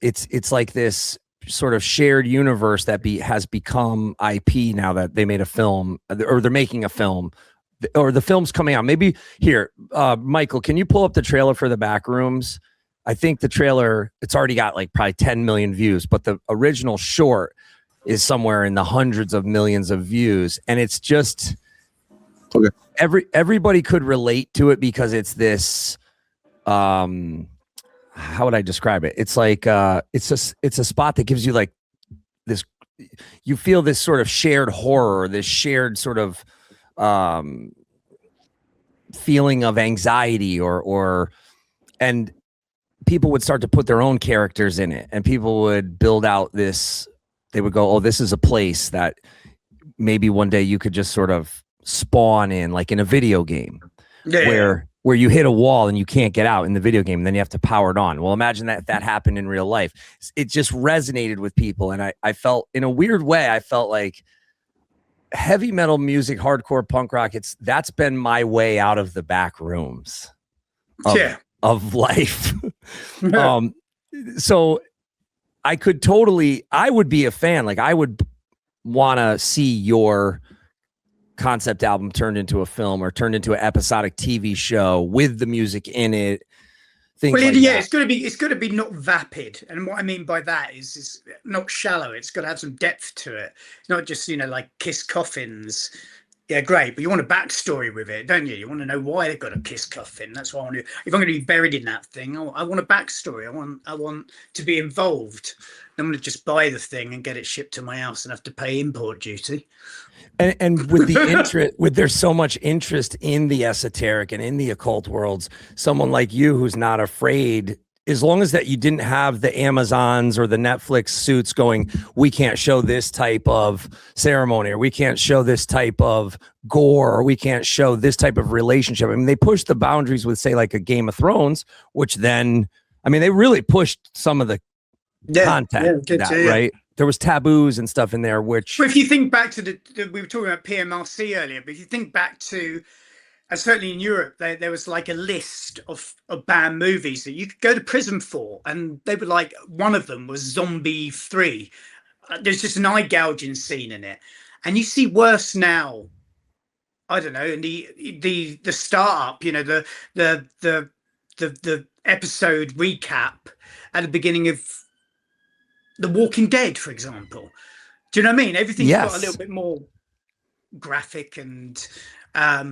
it's like this sort of shared universe that has become IP now that they made a film, or they're making a film, or the film's coming out. Maybe here, Michael, can you pull up the trailer for the back rooms? I think the trailer, it's already got like probably 10 million views, but the original short is somewhere in the hundreds of millions of views. And it's just, okay, everybody could relate to it, because it's this, how would I describe it? It's like it's a spot that gives you like this, you feel this sort of shared horror, this shared sort of feeling of anxiety, and people would start to put their own characters in it, and people would build out this, they would go, oh, this is a place that maybe one day you could just sort of spawn in, like in a video game, where you hit a wall and you can't get out in the video game, and then you have to power it on. Well, imagine that if that happened in real life. It just resonated with people. And I felt, in a weird way, I felt like heavy metal music, hardcore punk rock, that's been my way out of the back rooms of life. So I would be a fan. Like, I would want to see your concept album turned into a film, or turned into an episodic TV show with the music in it. Things like that. It's got to be not vapid, and what I mean by that is not shallow. It's got to have some depth to it. It's not just, you know, like Kiss Coffins. Yeah, great, but you want a backstory with it, don't you? You want to know why they've got a Kiss coffin. That's what I want to. If I'm going to be buried in that thing, I want a backstory. I want to be involved. I'm going to just buy the thing and get it shipped to my house and have to pay import duty. And with the interest, there's so much interest in the esoteric and in the occult worlds, someone like you who's not afraid, as long as that you didn't have the Amazons or the Netflix suits going, we can't show this type of ceremony, or we can't show this type of gore, or we can't show this type of relationship. I mean, they pushed the boundaries with, say, like a Game of Thrones, which then, I mean, they really pushed some of the content, right? There was taboos and stuff in there, which... Well, if you think back to we were talking about PMRC earlier, but if you think back to, and certainly in Europe, there was like a list of banned movies that you could go to prison for, and they were like, one of them was Zombie 3. there's just an eye gouging scene in it, and you see worse now. I don't know, and the startup, you know, the episode recap at the beginning of The Walking Dead, for example. Do you know what I mean? Everything's got a little bit more graphic, and I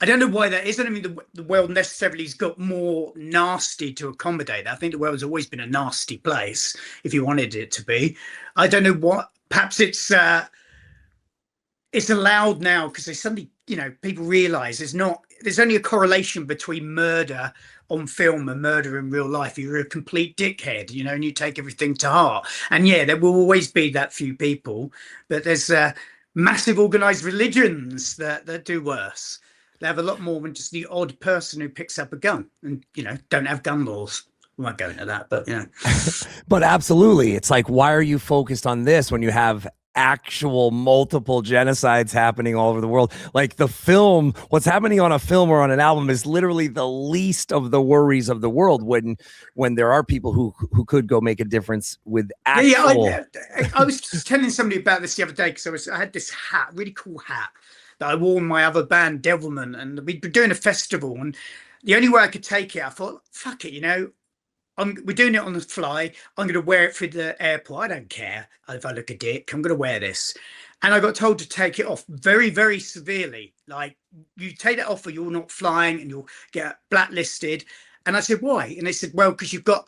don't know why that is. I don't mean the world necessarily has got more nasty to accommodate that. I think the world's always been a nasty place if you wanted it to be. I don't know what. Perhaps it's allowed now because they suddenly, you know, people realise there's only a correlation between murder on film and murder in real life. You're a complete dickhead, you know, and you take everything to heart. And yeah, there will always be that few people, but there's massive organised religions that do worse. They have a lot more than just the odd person who picks up a gun and, you know, don't have gun laws. We won't go into that, but, you know. But absolutely. It's like, why are you focused on this when you have actual multiple genocides happening all over the world? Like the film, what's happening on a film or on an album is literally the least of the worries of the world when there are people who could go make a difference with actual. I was just telling somebody about this the other day because I had this hat, really cool hat that I wore in my other band, Devilman, and we'd been doing a festival, and the only way I could take it, I thought, fuck it, you know, we're doing it on the fly. I'm going to wear it for the airport. I don't care if I look a dick. I'm going to wear this. And I got told to take it off very, very severely. Like, you take that off or you're not flying and you'll get blacklisted. And I said, why? And they said, well, because you've got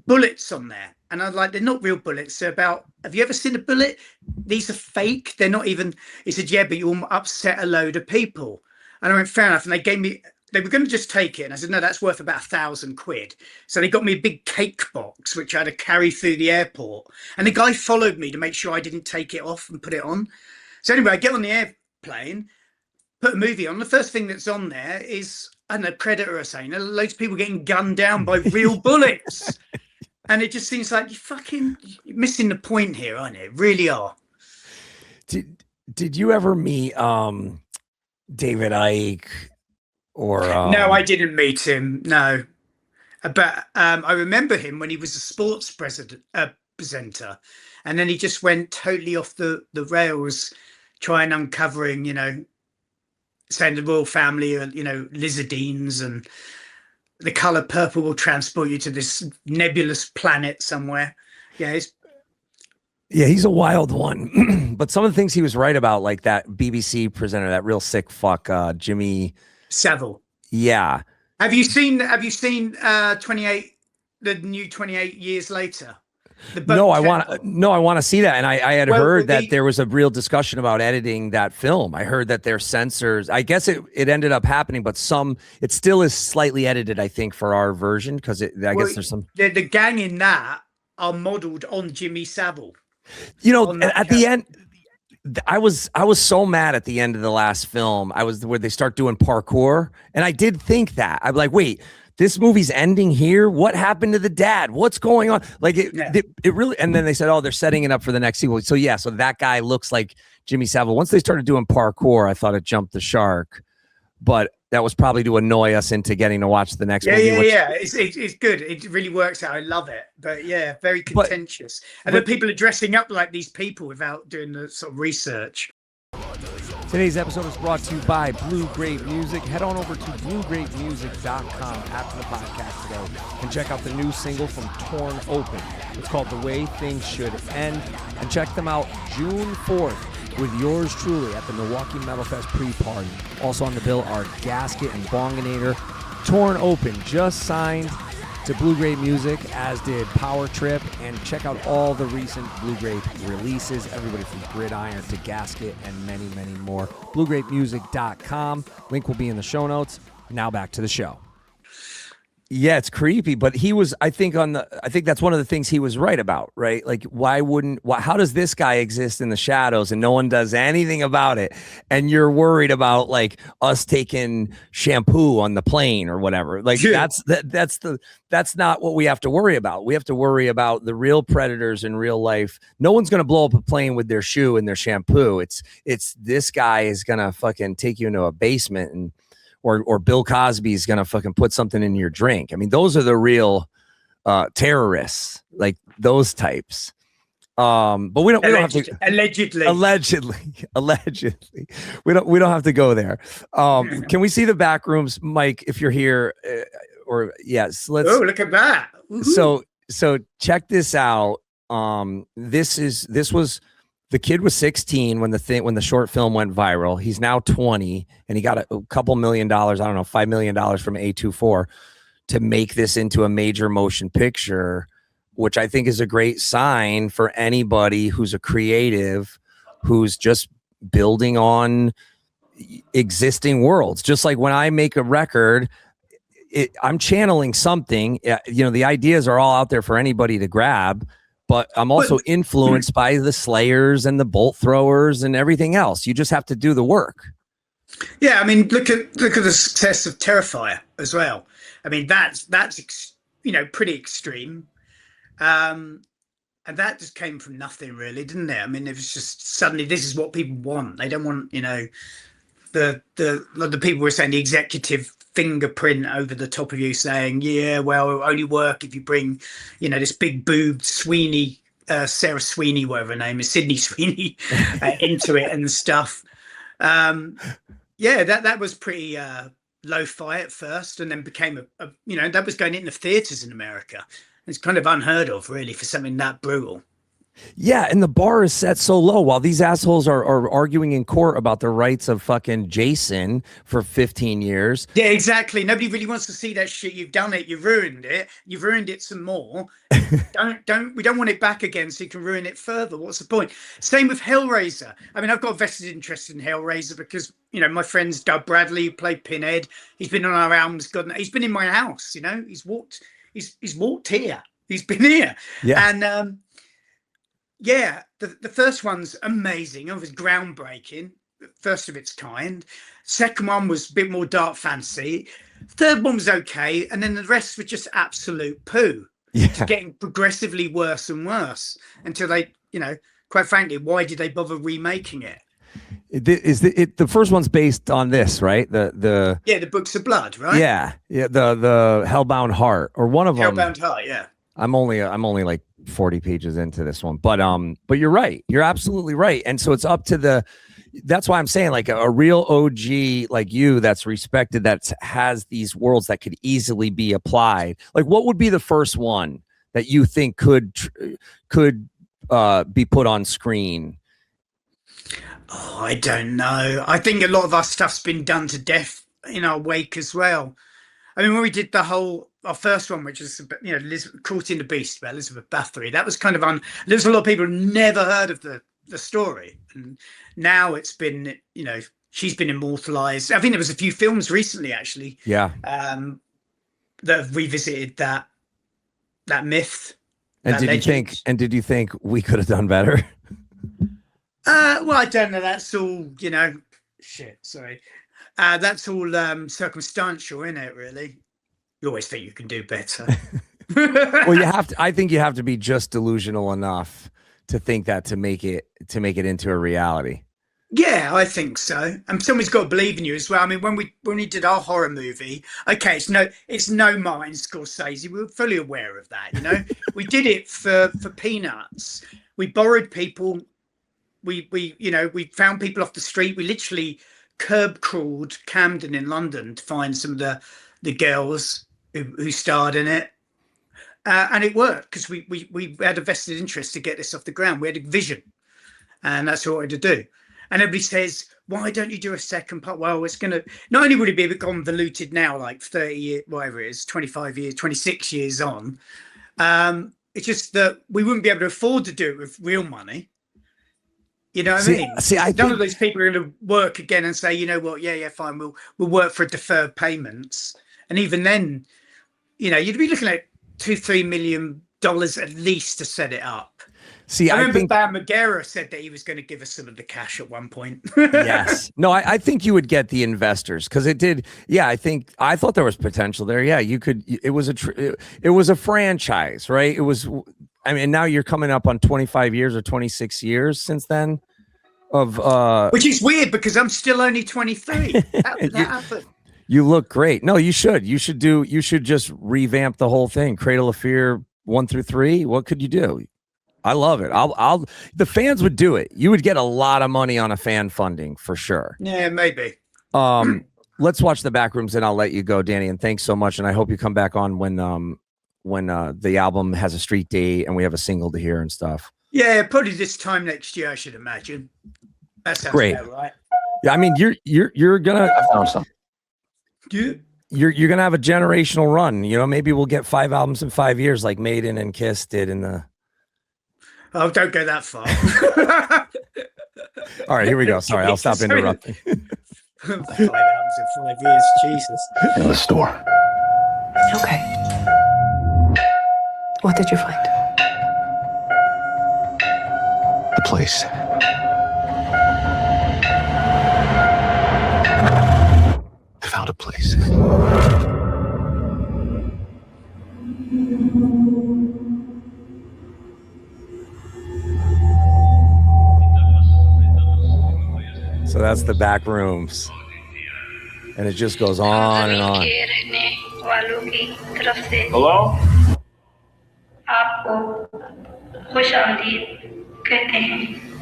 bullets on there. And I'm like, they're not real bullets. They're about, have you ever seen a bullet? These are fake. They're not even, he said, yeah, but you'll upset a load of people. And I went, fair enough. And they were going to just take it. And I said, no, that's worth about £1,000. So they got me a big cake box, which I had to carry through the airport. And the guy followed me to make sure I didn't take it off and put it on. So anyway, I get on the airplane, put a movie on. The first thing that's on there is, I don't know, Predator or something. Loads of people getting gunned down by real bullets. And it just seems like you're missing the point here, aren't you? Really are. Did you ever meet David Icke? Or no, I didn't meet him. No, but I remember him when he was a sports presenter, and then he just went totally off the rails, trying uncovering, you know, saying the royal family are, you know, lizardines, and the color purple will transport you to this nebulous planet somewhere. Yeah, he's a wild one. But some of the things he was right about, like that BBC presenter, that real sick fuck, Jimmy Savile. Yeah. Have you seen 28, the new 28 Years Later? No, I want to see that. And I had heard that there was a real discussion about editing that film. I heard that their censors, I guess it ended up happening, but it still is slightly edited, I think, for our version, because guess there's some. The gang in that are modeled on Jimmy Savile. You know, at the end, I was so mad at the end of the last film. Where they start doing parkour, and I did think that. I'm like, wait, this movie's ending here? What happened to the dad? What's going on? Like it really. And then they said, oh, they're setting it up for the next sequel. So yeah, so that guy looks like Jimmy Savile. Once they started doing parkour, I thought it jumped the shark, but that was probably to annoy us into getting to watch the next movie. Yeah. It's good. It really works out. I love it. But yeah, very contentious. And then people are dressing up like these people without doing the sort of research. Today's episode is brought to you by Blue Grape Music. Head on over to bluegrapemusic.com after the podcast today and check out the new single from Torn Open. It's called The Way Things Should End. And check them out June 4th with yours truly at the Milwaukee Metal Fest pre-party. Also on the bill are Gasket and Bonginator. Torn Open just signed to Blue Grape Music, as did Power Trip, and check out all the recent Blue Grape releases, everybody from Gridiron to Gasket and many, many more. BlueGrapeMusic.com. Link will be in the show notes. Now back to the show. Yeah, it's creepy, but I think that's one of the things he was right about, right? Like, how does this guy exist in the shadows and no one does anything about it? And you're worried about like us taking shampoo on the plane or whatever. Like that's not what we have to worry about. We have to worry about the real predators in real life. No one's going to blow up a plane with their shoe and their shampoo. It's this guy is going to fucking take you into a basement and or Bill Cosby's gonna fucking put something in your drink. I mean, those are the real terrorists, like those types. But we don't have to allegedly we don't have to go there. Can we see the back rooms, Mike, if you're here? Or yes, let's. Oh, look at that. So check this out. This was the kid was 16 when the short film went viral. He's now 20 and he got a couple $1 million, I don't know, $5 million from A24 to make this into a major motion picture, which I think is a great sign for anybody who's a creative, who's just building on existing worlds. Just like when I make a record, I'm channeling something. The ideas are all out there for anybody to grab, but I'm also influenced by the Slayers and the Bolt Throwers and everything else. You just have to do the work. Yeah, I mean, look at the success of Terrifier as well. I mean, that's pretty extreme. And that just came from nothing, really, didn't it? I mean, it was just suddenly this is what people want. They don't want, the people were saying the executive fingerprint over the top of you saying, yeah, well, it'll only work if you bring, this big boobed Sweeney, Sarah Sweeney, whatever her name is, Sydney Sweeney, into it and stuff. That was pretty lo-fi at first, and then became that was going into theaters in America. It's kind of unheard of, really, for something that brutal. Yeah, and the bar is set so low while these assholes are arguing in court about the rights of fucking Jason for 15 years. Yeah, exactly. Nobody really wants to see that shit. You've done it. You've ruined it. You've ruined it some more. We don't want it back again, so you can ruin it further. What's the point? Same with Hellraiser. I mean, I've got a vested interest in Hellraiser because, my friend's Doug Bradley, who played Pinhead. He's been on our albums. He's been in my house, He's walked here. He's been here. Yeah. And the first one's amazing. It was groundbreaking, first of its kind. Second one was a bit more dark fantasy. Third one was okay, and then the rest were just absolute poo. Yeah. It's getting progressively worse and worse until they, quite frankly, why did they bother remaking it? The first one's based on this, right? The Books of Blood, right? Yeah. The Hellbound Heart, or one of them. Hellbound Heart, yeah. I'm only like 40 pages into this one, but you're right. You're absolutely right. And so it's up to that's why I'm saying, like, a real OG like you that's respected, that has these worlds that could easily be applied. Like, what would be the first one that you think could be put on screen? Oh, I don't know. I think a lot of our stuff's been done to death in our wake as well. I mean, when we did our first one, which is, Caught in the Beast by Elizabeth Bathory, that was kind of there's a lot of people who never heard of the story. And now it's been, she's been immortalized. I think there was a few films recently, actually. Yeah. That have revisited that myth. And did you think we could have done better? Well, I don't know. That's all, shit. Sorry. That's all circumstantial, isn't it? Really, you always think you can do better. Well, I think you have to be just delusional enough to think that to make it into a reality. Yeah, I think so. And somebody's got to believe in you as well. I mean, when we did our horror movie, okay, it's no Martin Scorsese. We were fully aware of that. We did it for peanuts. We borrowed people. We found people off the street. We literally curb crawled Camden in London to find some of the girls who starred in it, and it worked because we had a vested interest to get this off the ground. We had a vision, and that's what we wanted to do. And everybody says, why don't you do a second part? Well, it's going to, not only would it be a bit convoluted now, like 30 years, whatever it is, 25 years, 26 years on. It's just that we wouldn't be able to afford to do it with real money. You know what I mean? None of those people are going to work again and say, you know what? Yeah, fine. We'll work for deferred payments. And even then, you'd be looking at $2-3 million at least to set it up. I remember Bam Margera said that he was going to give us some of the cash at one point. Yes. No, I think you would get the investors because it did. Yeah, I thought there was potential there. Yeah, you could. It was a franchise, right? It was. I mean, now you're coming up on 25 years or 26 years since then. Which is weird because I'm still only 23. That happened. You look great. No, you should. You should just revamp the whole thing. Cradle of Fear 1 through 3. What could you do? I love it. The fans would do it. You would get a lot of money on a fan funding for sure. Yeah, maybe. Let's watch the back rooms and I'll let you go, Danny. And thanks so much. And I hope you come back on when the album has a street date and we have a single to hear and stuff. Yeah, probably this time next year, I should imagine. That sounds great, about right? Yeah, I mean, you're gonna. I found something. You're gonna have a generational run. You know, maybe we'll get 5 albums in 5 years, like Maiden and Kiss did in the. Oh, don't go that far. All right, here we go. Sorry, I'll stop interrupting. 5 albums in 5 years, Jesus. In the store. Okay. What did you find? The place. I found a place. So that's the back rooms. And it just goes on and on. Hello?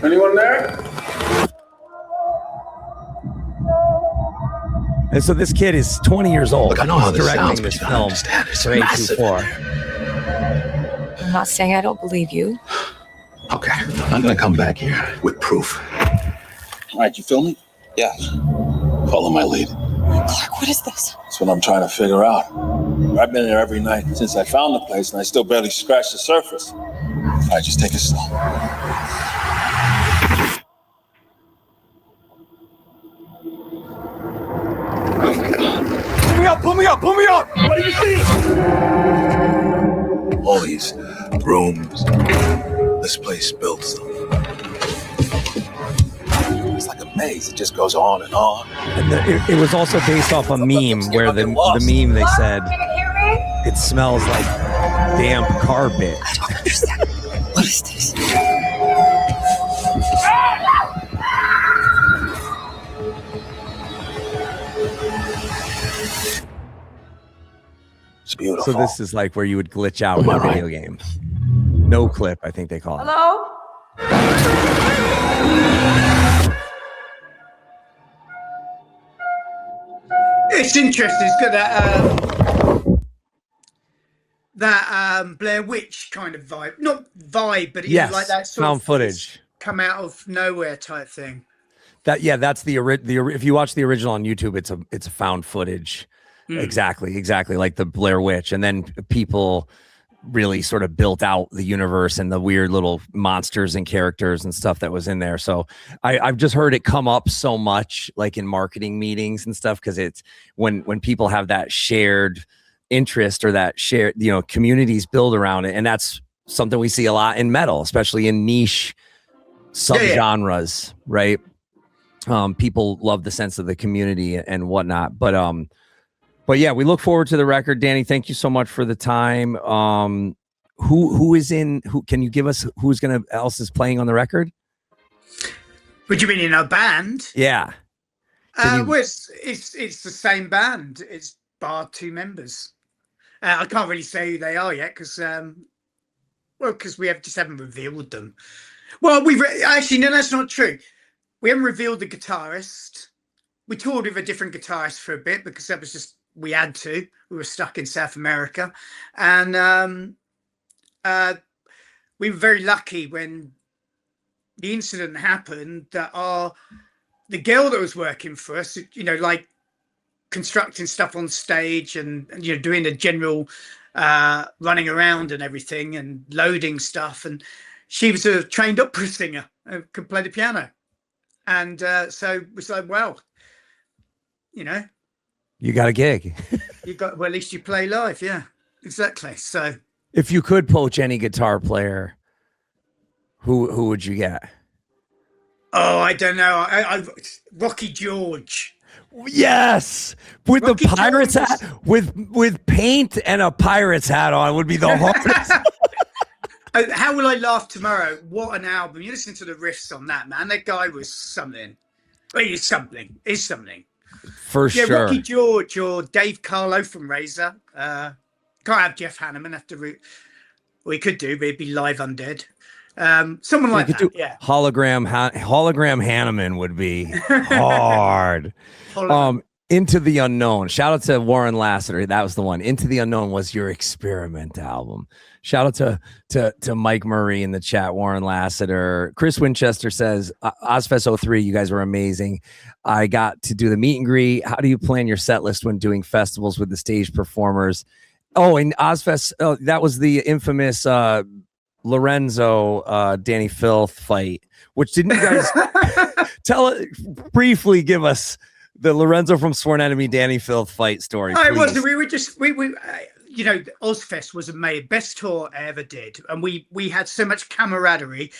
Anyone there? And so this kid is 20 years old. Look, I know how this directing sounds, but this you gotta film understand, it's for massive. A24. I'm not saying I don't believe you. Okay, I'm gonna come back here with proof. All right, you feel me? Yeah. Follow my lead. Clark, what is this? That's what I'm trying to figure out. I've been there every night since I found the place, and I still barely scratched the surface. All right, just take it slow. Pull me up, pull me up, pull me up! What do you see? All these rooms. This place built them. It's like a maze. It just goes on and on. And it was also based off a meme where the meme they said it smells like damp carpet. I don't understand. What is this? It's beautiful. So this is like where you would glitch out in a video game. No clip, I think they call it. Hello? It's interesting. It's got that Blair Witch kind of vibe. Not vibe, but it's Yes, like that sort found of footage. come out of nowhere type thing. That's the if you watch the original on YouTube, it's a found footage. Exactly like the Blair Witch, and then people really sort of built out the universe and the weird little monsters and characters and stuff that was in there. So I've just heard it come up so much, like in marketing meetings and stuff, because it's when people have that shared interest or that shared, communities build around it, and that's something we see a lot in metal, especially in niche subgenres, right? People love the sense of the community and whatnot, but yeah, we look forward to the record. Danny, thank you so much for the time. Who can you give us who's else is playing on the record? What do you mean in a band? Yeah. Well, it's the same band. It's bar 2 members. I can't really say who they are yet because we haven't revealed them. Well, actually no, that's not true. We haven't revealed the guitarist. We toured with a different guitarist for a bit because that was just we had to. We were stuck in South America, and we were very lucky when the incident happened that the girl that was working for us, like constructing stuff on stage and doing the general running around and everything and loading stuff, and she was a trained opera singer and could play the piano, and so it was like, well, you got a gig. Well, at least you play live. Yeah, exactly. So if you could poach any guitar player, who would you get? Oh, I don't know. I Rocky George. Yes, with Rocky the pirate's George hat, with paint and a pirate's hat on would be the hardest. How Will I Laugh Tomorrow? What an album! You listen to the riffs on that, man. That guy was something. Well, he's something. He's something. For sure. Rocky George or Dave Carlo from Razor. Can't have Jeff Hanneman. Well, he could do, but he'd be live undead. Someone like that, yeah. Hologram Hanneman would be hard. Into the Unknown. Shout out to Warren Lasseter. That was the one. Into the Unknown was your experiment album. Shout out to Mike Murray in the chat. Warren Lasseter. Chris Winchester says, Ozfest 03, you guys were amazing. I got to do the meet and greet. How do you plan your set list when doing festivals with the stage performers? Oh, and Ozfest, that was the infamous Lorenzo Dani Filth fight, which didn't you guys briefly give us the Lorenzo from Sworn Enemy Dani Filth fight story? Oh, it wasn't. We were just you know, Ozfest was the best tour I ever did, and we had so much camaraderie.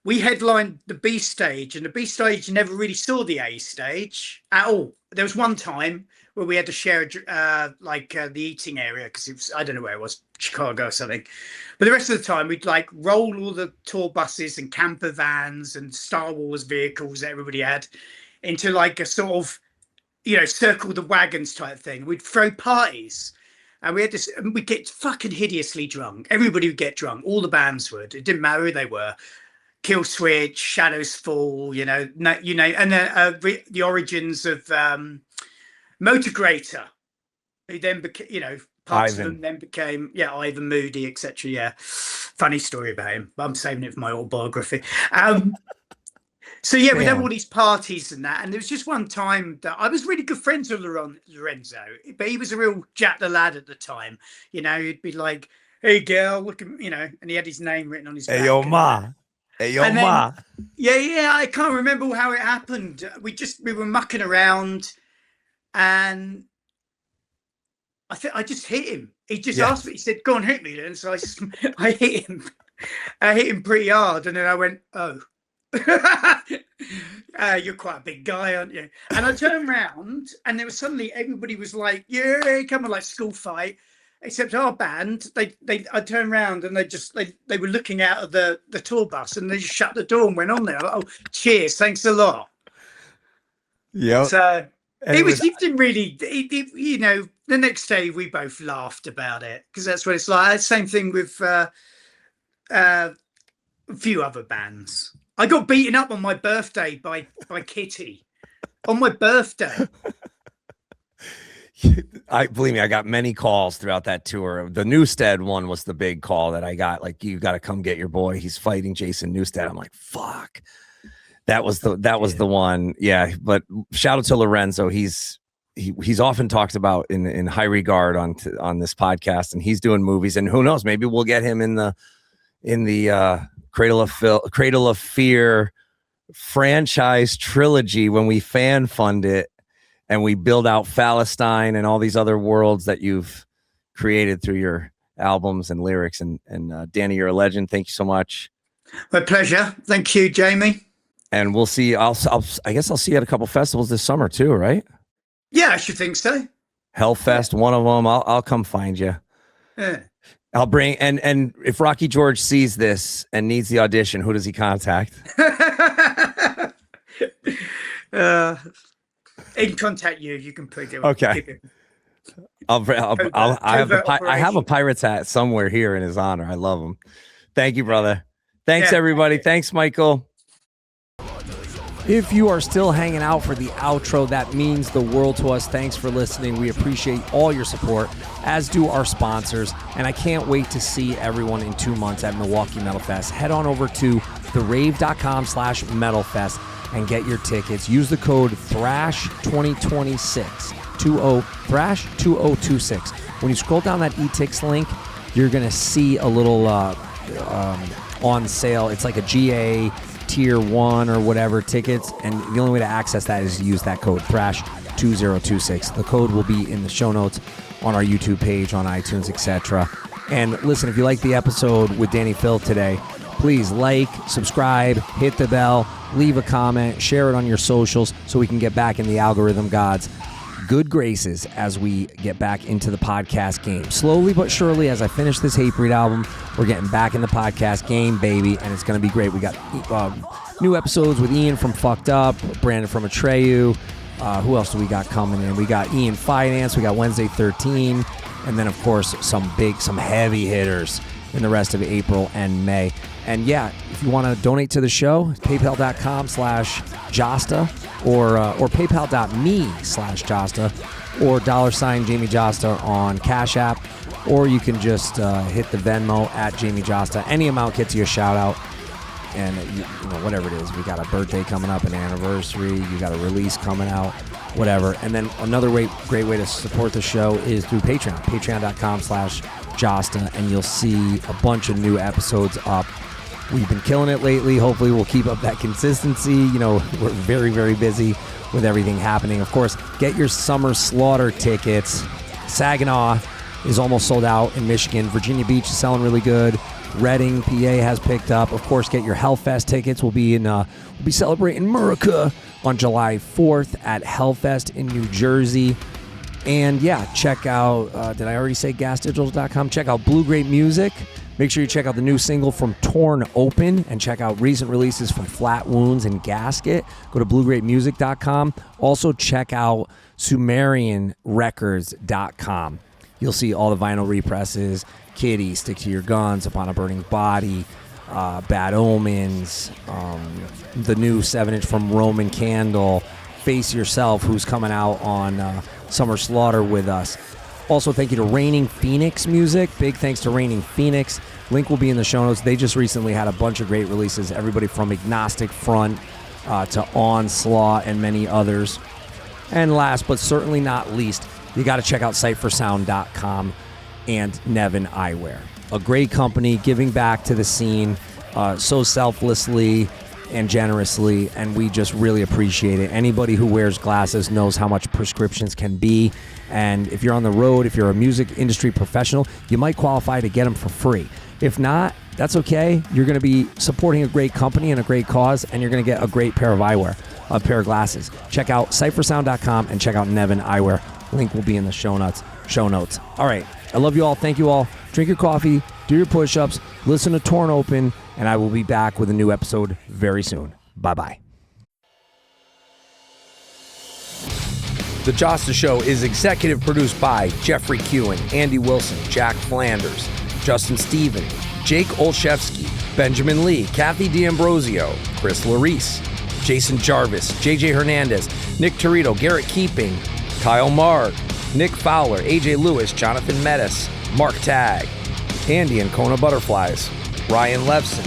We headlined the B stage, and the B stage never really saw the A stage at all. There was one time where we had to share the eating area because it was, I don't know where it was, Chicago or something. But the rest of the time we'd like roll all the tour buses and camper vans and Star Wars vehicles that everybody had into like a sort of, you know, circle the wagons type thing. We'd throw parties, and we had this, and we'd get fucking hideously drunk. Everybody would get drunk. All the bands would. It didn't matter who they were. Kill Switch, Shadows Fall, you know, and then the origins of Motor Grater, who then became, you know, parts Ivan. of them then became, Ivan Moody, etc. Yeah, funny story about him. I'm saving it for my autobiography. So yeah, we'd have all these parties and that, and there was just one time that I was really good friends with Lorenzo, but he was a real Jack the Lad at the time. You know, he'd be like, "Hey girl, look at," you know, and he had his name written on his back. Hey yo ma, hey yo ma. Yeah, I can't remember how it happened. We were mucking around, and I just hit him. He just asked me. He said, "Go on, hit me," then. So I hit him. I hit him pretty hard, and then I went, "Oh." You're quite a big guy, aren't you? And I turned around, and there was suddenly everybody was like, "Yeah, come on," like school fight, except our band. I turned around, and they were looking out of the tour bus, and they just shut the door and went on there. Like, "Oh, cheers, thanks a lot." Yeah. So he didn't really, you know. The next day we both laughed about it because that's what it's like. Same thing with a few other bands. I got beaten up on my birthday by Kitty. On my birthday. Believe me, I got many calls throughout that tour. The Newstead one was the big call that I got. Like, "You got to come get your boy. He's fighting Jason Newstead." I'm like, fuck. That was the one. Yeah. But shout out to Lorenzo. He's often talked about in high regard on this podcast, and he's doing movies, and who knows, maybe we'll get him in the Cradle of Fear franchise trilogy when we fan fund it and we build out Palestine and all these other worlds that you've created through your albums and lyrics. And Dani, you're a legend. Thank you so much. My pleasure. Thank you, Jamey. And we'll see. I guess I'll see you at a couple festivals this summer too, right? Yeah, I should think so. Hellfest, one of them. I'll come find you. Yeah. I'll bring, and if Rocky George sees this and needs the audition, who does he contact? He can contact you. You can put it. Okay. I have a Pirates hat somewhere here in his honor. I love him. Thank you, brother. Thanks, everybody. Thanks, Michael. If you are still hanging out for the outro, that means the world to us. Thanks for listening. We appreciate all your support, as do our sponsors. And I can't wait to see everyone in 2 months at Milwaukee Metal Fest. Head on over to therave.com/metalfest and get your tickets. Use the code THRASH2026, 20 THRASH 2026. When you scroll down that e-tix link, you're going to see a little on sale. It's like a GA tier 1 or whatever tickets, and the only way to access that is to use that code THRASH2026. The code will be in the show notes on our YouTube page, on iTunes, etc. And listen, if you like the episode with Dani Filth today, please like, subscribe, hit the bell, leave a comment, share it on your socials so we can get back in the algorithm gods good graces as we get back into the podcast game. Slowly but surely, as I finish this Hatebreed album, we're getting back in the podcast game, baby, and it's going to be great. We got new episodes with Ian from Fucked Up, Brandon from Atreyu. Who else do we got coming in? We got Ian Finance, we got Wednesday 13, and then, of course, some heavy hitters in the rest of April and May. And yeah, if you want to donate to the show, paypal.com/Jasta or paypal.me/Jasta or $Jamey Jasta on Cash App, or you can just hit the Venmo at Jamey Jasta. Any amount gets you a shout out. And you know, whatever it is, we got a birthday coming up, an anniversary, you got a release coming out, whatever. And then another great way to support the show is through Patreon, patreon.com/Jasta, and you'll see a bunch of new episodes up. We've been killing it lately. Hopefully we'll keep up that consistency. You know, we're very, very busy with everything happening. Of course, get your Summer Slaughter tickets. Saginaw is almost sold out in Michigan. Virginia Beach is selling really good. Reading, PA has picked up. Of course, get your Hellfest tickets. We'll be celebrating America on July 4th at Hellfest in New Jersey. And yeah, check out, did I already say gasdigitals.com? Check out Blue Grape Music. Make sure you check out the new single from Torn Open and check out recent releases from Flat Wounds and Gasket. Go to bluegrapemusic.com. Also check out SumerianRecords.com. You'll see all the vinyl represses, Kitty, Stick to Your Guns, Upon a Burning Body, Bad Omens, the new 7-inch from Roman Candle, Face Yourself, who's coming out on Summer Slaughter with us. Also, thank you to Reigning Phoenix Music. Big thanks to Reigning Phoenix. Link will be in the show notes. They just recently had a bunch of great releases, everybody from Agnostic Front to Onslaught and many others. And last but certainly not least, you got to check out sightforsound.com and Nevin Eyewear. A great company giving back to the scene so selflessly and generously, and we just really appreciate it. Anybody who wears glasses knows how much prescriptions can be, and if you're on the road, if you're a music industry professional, you might qualify to get them for free. If not, that's okay. You're going to be supporting a great company and a great cause, and you're going to get a great pair of eyewear, a pair of glasses. Check out sightforsound.com and check out Nevin Eyewear. Link will be in the show notes. All right. I love you all. Thank you all. Drink your coffee, do your push-ups, listen to Torn Open, and I will be back with a new episode very soon. Bye-bye. The Jasta Show is executive produced by Jeffrey Kewen, Andy Wilson, Jack Flanders, Justin Stephen, Jake Olszewski, Benjamin Lee, Kathy D'Ambrosio, Chris Larice, Jason Jarvis, JJ Hernandez, Nick Torito, Garrett Keeping, Kyle Marg, Nick Fowler, AJ Lewis, Jonathan Mettis, Mark Tagg, Andy and Kona Butterflies, Ryan Levson,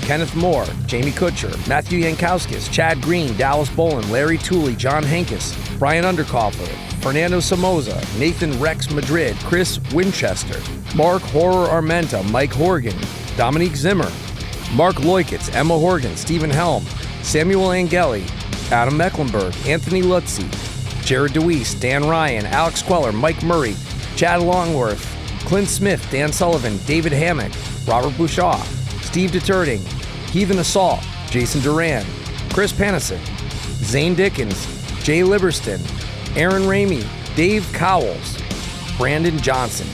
Kenneth Moore, Jamie Kutcher, Matthew Yankowskis, Chad Green, Dallas Bolin, Larry Tooley, John Hankus, Brian Underkoffer, Fernando Somoza, Nathan Rex Madrid, Chris Winchester, Mark Horror Armenta, Mike Horgan, Dominique Zimmer, Mark Loikitz, Emma Horgan, Stephen Helm, Samuel Angeli, Adam Mecklenburg, Anthony Lutzy, Jared DeWeese, Dan Ryan, Alex Queller, Mike Murray, Chad Longworth, Clint Smith, Dan Sullivan, David Hammock, Robert Bouchaw, Steve DeTurting, Heathen Assault, Jason Duran, Chris Panasic, Zane Dickens, Jay Liberston, Aaron Ramey, Dave Cowles, Brandon Johnson,